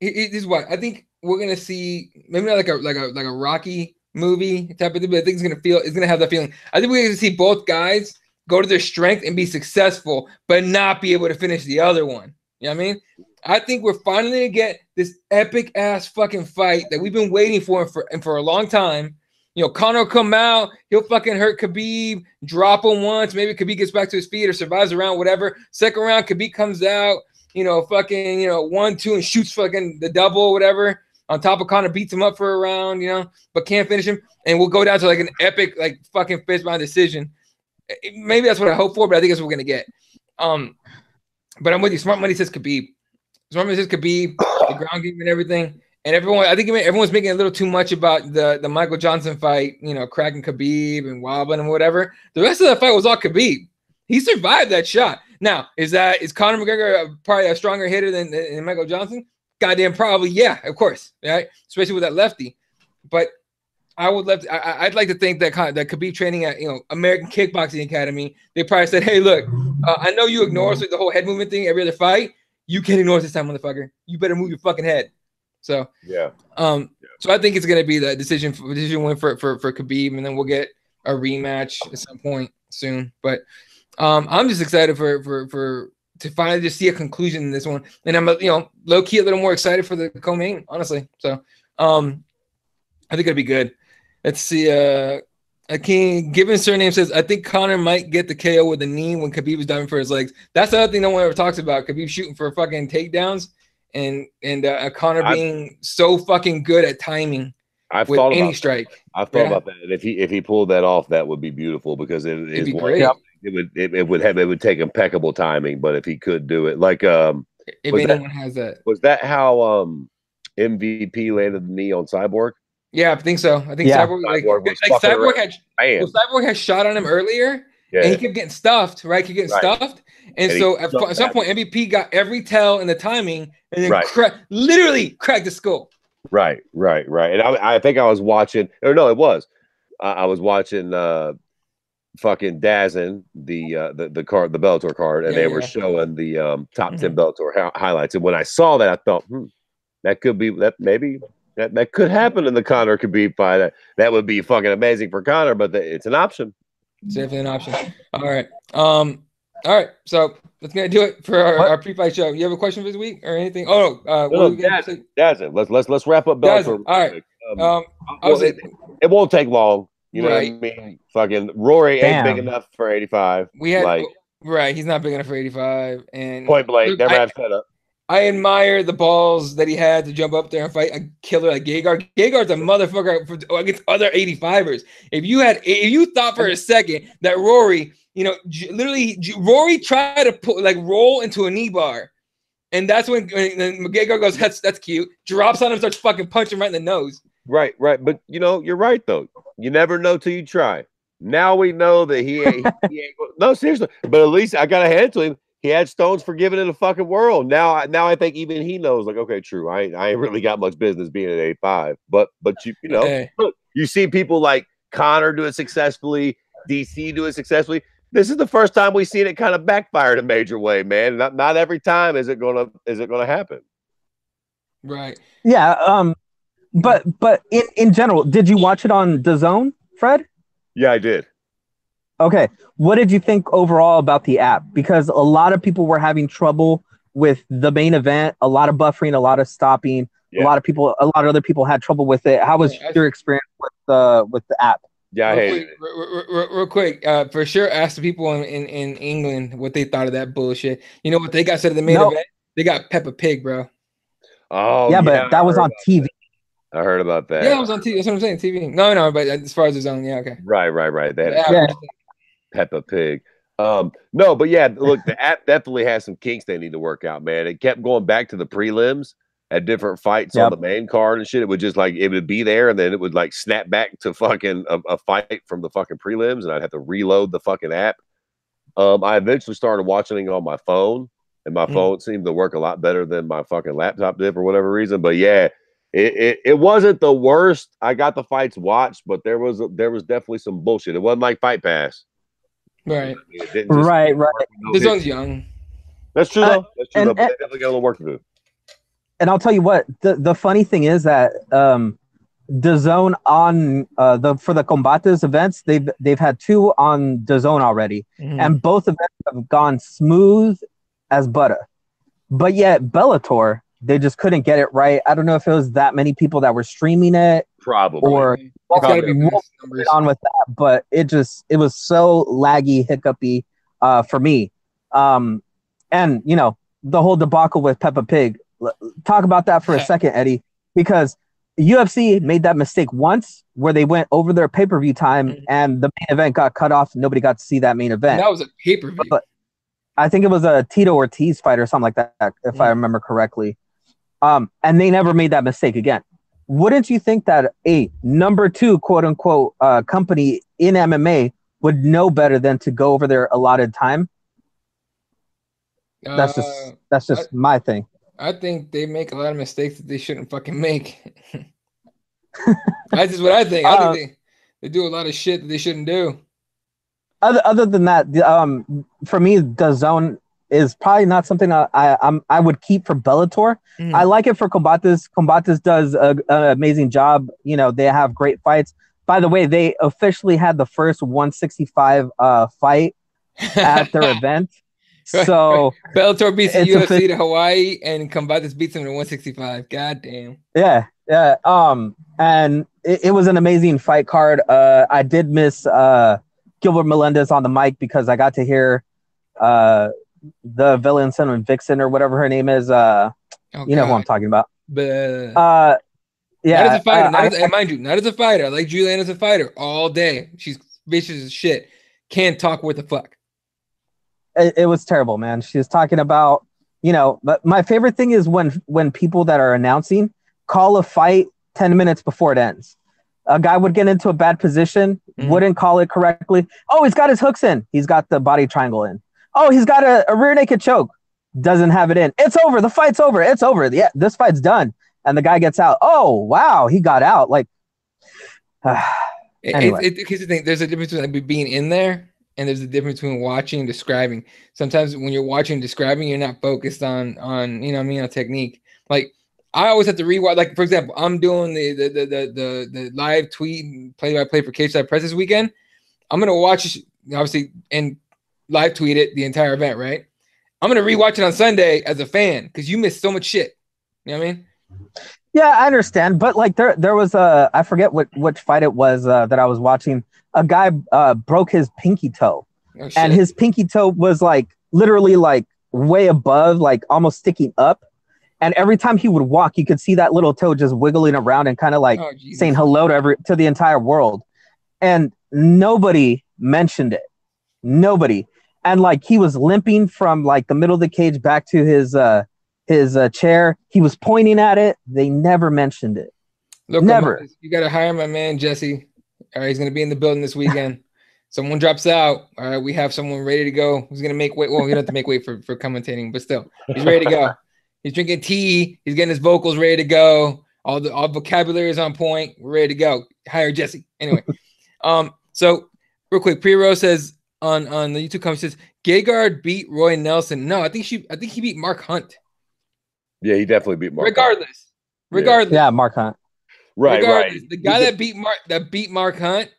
this is what I think we're gonna see. Maybe not like a Rocky movie type of thing, but I think it's gonna have that feeling. I think we're gonna see both guys go to their strength and be successful, but not be able to finish the other one. You know what I mean? I think we're finally gonna get this epic ass fucking fight that we've been waiting for a long time. You know, Conor will come out, he'll fucking hurt Khabib, drop him once, maybe Khabib gets back to his feet or survives the round, whatever. Second round, Khabib comes out, fucking, 1-2 and shoots fucking the double, whatever. On top of Conor, beats him up for a round, but can't finish him. And we'll go down to like an epic, like fucking fist round decision. Maybe that's what I hope for, but I think that's what we're gonna get. But I'm with you. Smart money says Khabib. Smart money says Khabib, the ground game and everything. And I think everyone's making a little too much about the Michael Johnson fight, cracking Khabib and wobbling and whatever. The rest of the fight was all Khabib. He survived that shot. Now, is Conor McGregor probably a stronger hitter than Michael Johnson? Goddamn, probably, yeah, of course, right? Especially with that lefty. But I'd like to think that Khabib training at American Kickboxing Academy, they probably said, "Hey, look, I know you ignore us with the whole head movement thing every other fight. You can't ignore us this time, motherfucker. You better move your fucking head." So yeah. So I think it's gonna be the decision win for Khabib, and then we'll get a rematch at some point soon. But I'm just excited for to finally just see a conclusion in this one, and I'm low key a little more excited for the co-main, honestly. So I think it'll be good. Let's see. Given surname says, I think Conor might get the KO with a knee when Khabib is diving for his legs. That's the other thing no one ever talks about. Khabib shooting for fucking takedowns and Conor being so fucking good at timing with any strike. I've thought about that. And if he pulled that off, that would be beautiful because it be great. It would take impeccable timing. But if he could do it, like if anyone has that, was that how MVP landed the knee on Cyborg? Yeah, I think so. I think Cyborg had shot on him earlier, and he kept getting stuffed, right? He kept getting stuffed. And so at some point, MVP got every tell in the timing and then literally cracked the skull. Right. And I think I was watching, or no, it was. I was watching fucking Dazn, the Bellator card, and they were showing the top 10 Bellator highlights. And when I saw that, I thought, that could be that maybe. That could happen in the Conor Khabib fight. That would be fucking amazing for Conor, but it's an option. It's definitely an option. All right. All right. So that's gonna do it for our pre-fight show. You have a question for this week or anything? Oh no. That's it. Let's wrap up Bellator. All right. It won't take long. You know what I mean? Fucking Rory ain't big enough for 85. He's not big enough for 85. And point blank, never have setup. I admire the balls that he had to jump up there and fight a killer like Gegard. Gegard's a motherfucker against other 85ers. If you thought for a second that Rory, literally Rory tried to roll into a knee bar, and that's when Gegard goes, that's cute, drops on him, starts fucking punching right in the nose. Right. But you're right though. You never know till you try. Now we know that he ain't. No, seriously. But at least I gotta hand to him. He had stones for giving in the fucking world. Now I think even he knows, like, okay, true. I ain't really got much business being at 85. But look, you see people like Conor do it successfully, DC do it successfully. This is the first time we've seen it kind of backfire in a major way, man. Not every time is it gonna happen. Right. Yeah. But in general, did you watch it on DAZN, Fred? Yeah, I did. Okay, what did you think overall about the app? Because a lot of people were having trouble with the main event, a lot of buffering, a lot of stopping. A lot of other people had trouble with it. How was your experience with the app? Yeah, I hate it. Real quick, for sure, ask the people in England what they thought of that bullshit. You know what they got said at the main event? They got Peppa Pig, bro. Oh, yeah, but that was on TV. I heard about that. Yeah, it was on TV. That's what I'm saying, TV. No, but as far as the zone, yeah, okay. Right. They had Peppa Pig. No, but yeah, look, the app definitely has some kinks they need to work out, man. It kept going back to the prelims at different fights on the main card and shit. It would just like it would be there, and then it would like snap back to fucking a fight from the fucking prelims, and I'd have to reload the fucking app. I eventually started watching it on my phone, and my phone seemed to work a lot better than my fucking laptop did for whatever reason. But yeah, it wasn't the worst. I got the fights watched, but there was definitely some bullshit. It wasn't like Fight Pass. Right. Right. This one's young. That's true, though. That's true, though. But they definitely got a little work to do. And I'll tell you what, the funny thing is that DAZN on for the Combates events, they've had 2 on DAZN already, and both events have gone smooth as butter. But yet Bellator, they just couldn't get it right. I don't know if it was that many people that were streaming it, probably, or on with that. But it was so laggy, hiccupy for me. And you know, the whole debacle with Peppa Pig. Talk about that for a second, Eddie, because UFC made that mistake once where they went over their pay-per-view time and the main event got cut off. And nobody got to see that main event. And that was a pay-per-view. But I think it was a Tito Ortiz fight or something like that, if I remember correctly. And they never made that mistake again. Wouldn't you think that a number 2, quote unquote, company in MMA would know better than to go over their allotted time? That's just my thing. I think they make a lot of mistakes that they shouldn't fucking make. That's just what I think. I think they do a lot of shit that they shouldn't do. Other than that, for me, DAZN is probably not something I would keep for Bellator. I like it for Combates. Combates does an amazing job. You know, they have great fights. By the way, they officially had the first 165 fight at their event. So Bellator beats the UFC to Hawaii, and Combates beats them to 165. God damn. Yeah. And it was an amazing fight card. I did miss Gilbert Melendez on the mic because I got to hear the Villainson and Vixen or whatever her name is. You know who I'm talking about. Yeah. Not as a fighter. Mind you, not as a fighter. I like Julianne as a fighter all day. She's vicious as shit. Can't talk worth the fuck. It was terrible, man. She was talking about, you know, but my favorite thing is when people that are announcing call a fight 10 minutes before it ends. A guy would get into a bad position, wouldn't call it correctly. Oh, he's got his hooks in. He's got the body triangle in. Oh, he's got a rear naked choke. Doesn't have it in. It's over. The fight's over. It's over. Yeah, this fight's done. And the guy gets out. Oh, wow, he got out. Like, anyway. Here's the thing. There's a difference between being in there, and there's a difference between watching and describing. Sometimes when you're watching and describing, you're not focused on you know what I mean, on technique. Like I always have to rewatch. Like for example, I'm doing the live tweet play-by-play for Cage Side Press this weekend. I'm gonna watch obviously and live tweet it the entire event, right? I'm gonna rewatch it on Sunday as a fan because you missed so much shit. You know what I mean? Yeah, I understand, but like there was I forget which fight it was that I was watching. A guy broke his pinky toe, and his pinky toe was like literally like way above, like almost sticking up. And every time he would walk, you could see that little toe just wiggling around and kind of like saying hello to the entire world. And nobody mentioned it. Nobody. And like he was limping from like the middle of the cage back to his chair. He was pointing at it. They never mentioned it. Look, never. You got to hire my man, Jesse. All right, he's going to be in the building this weekend. Someone drops out. All right, we have someone ready to go. He's going to make weight. Well, he doesn't have to make weight for commentating, but still, he's ready to go. He's drinking tea. He's getting his vocals ready to go. All vocabulary is on point. We're ready to go. Hire Jesse. Anyway, so real quick, Pre-Rose says on the YouTube comment says Gegard beat Roy Nelson. No, I think he beat Mark Hunt. Yeah, he definitely beat Mark. Regardless. Yeah, Mark Hunt. Right. The guy that beat Mark Hunt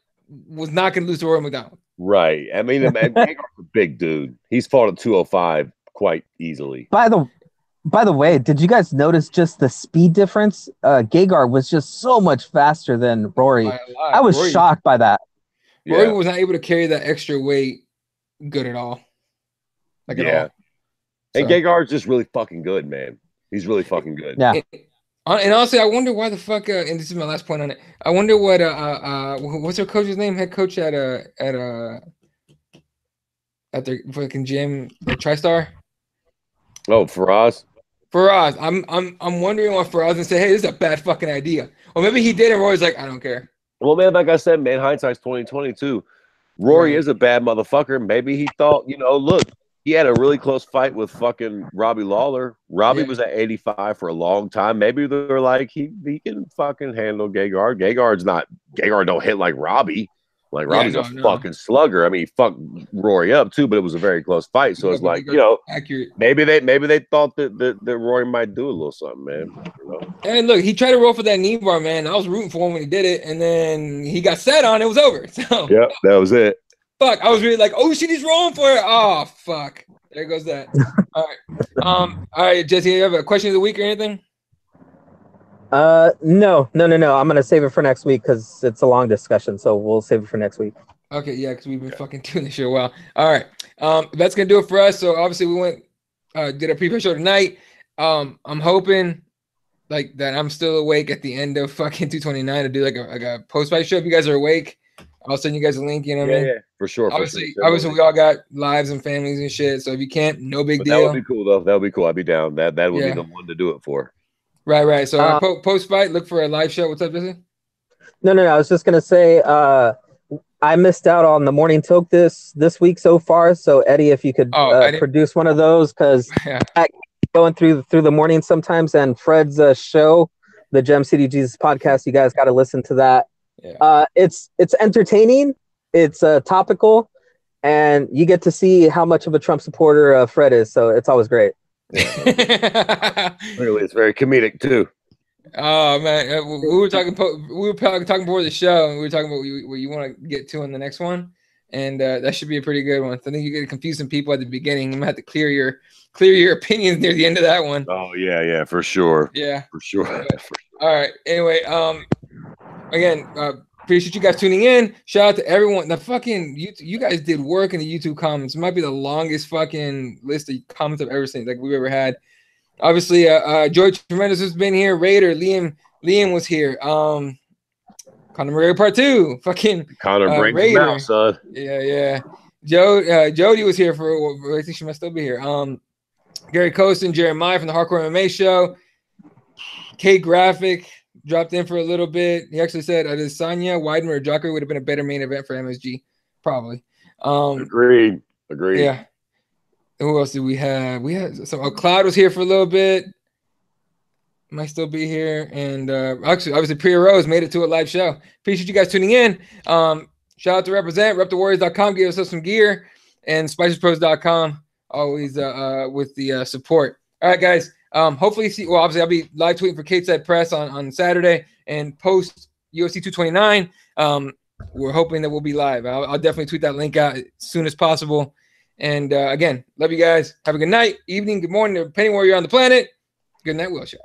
was not going to lose to Roy McDonald. Right. I mean, Gegard's a big dude. He's fought at 205 quite easily. By the way, did you guys notice just the speed difference? Gegard was just so much faster than Rory. I was shocked by that. Rory was not able to carry that extra weight good at all. Like at all. And Gegard's just really fucking good, man. He's really fucking good. Yeah. And honestly, I wonder why the fuck. And this is my last point on it. I wonder what what's their coach's name? Head coach at their fucking gym, TriStar. Oh, Faraz. I'm wondering why Faraz didn't say, "Hey, this is a bad fucking idea." Or maybe he did, and Roy's like, "I don't care." Well, man, like I said, man, hindsight's 2022. Rory is a bad motherfucker. Maybe he thought, look. He had a really close fight with fucking Robbie Lawler. Robbie was at 85 for a long time. Maybe they're like, he can fucking handle Gegard. Gegard don't hit like Robbie. Like Robbie's a fucking slugger. I mean, he fucked Rory up too, but it was a very close fight. So it's like, accurate. Maybe they thought that Rory might do a little something, man. And look, he tried to roll for that knee bar, man. I was rooting for him when he did it, and then he got set on. It was over. So yeah, that was it. Fuck, I was really like, oh shit, he's rolling for it. Oh fuck. There goes that. All right. All right, Jesse, you have a question of the week or anything? No. I'm gonna save it for next week because it's a long discussion, so we'll save it for next week. Okay, yeah, because we've been fucking doing this shit a while. All right. That's gonna do it for us. So obviously we did a preview show tonight. I'm hoping like that I'm still awake at the end of fucking 229 to do like a post-fight show. If you guys are awake, I'll send you guys a link, you know what I mean? Yeah, for sure. Obviously, we all got lives and families and shit. So if you can't, no big deal. That would be cool, though. That would be cool. I'd be down. That would be the one to do it for. Right. So post-fight, look for a live show. What's up, Jesse? No. I was just going to say I missed out on the morning toke this week so far. So, Eddie, if you could produce one of those, because going through the morning sometimes, and Fred's show, the Gem City Jesus podcast, you guys got to listen to that. Yeah. It's entertaining, it's topical, and you get to see how much of a Trump supporter Fred is, so it's always great. Really, it's very comedic too. Oh man, we were talking before the show, and we were talking about what you want to get to in the next one, and that should be a pretty good one. So I think you're gonna confuse some people at the beginning. You might have to clear your opinions near the end of that one. Oh yeah, for sure. Yeah, for sure. All right. Anyway, again, appreciate you guys tuning in. Shout out to everyone. The fucking you guys did work in the YouTube comments. It might be the longest fucking list of comments I've ever seen, like we've ever had. Obviously, George Tremendous has been here. Raider, Liam was here. Conor McGregor Part 2. Fucking Conor brings Raider. him out, son. Yeah. Jody was here for. I think she might still be here. Gary Coaston, Jeremiah from the Hardcore MMA Show. K Graphic dropped in for a little bit. He actually said Adesanya, Weidman, or Joker would have been a better main event for MSG, probably. Agreed. Yeah. Who else did we have? We had some. Cloud was here for a little bit. Might still be here. And actually, obviously, Priya Rose made it to a live show. Appreciate you guys tuning in. Shout out to repthewarriors.com. Give us some gear. And spicerspros.com. Always with the support. All right, guys. Hopefully, obviously, I'll be live tweeting for Kate Said Press on Saturday and post UFC 229. We're hoping that we'll be live. I'll definitely tweet that link out as soon as possible. And again, love you guys. Have a good night, evening, good morning, depending where you're on the planet. Good night, Wilshire.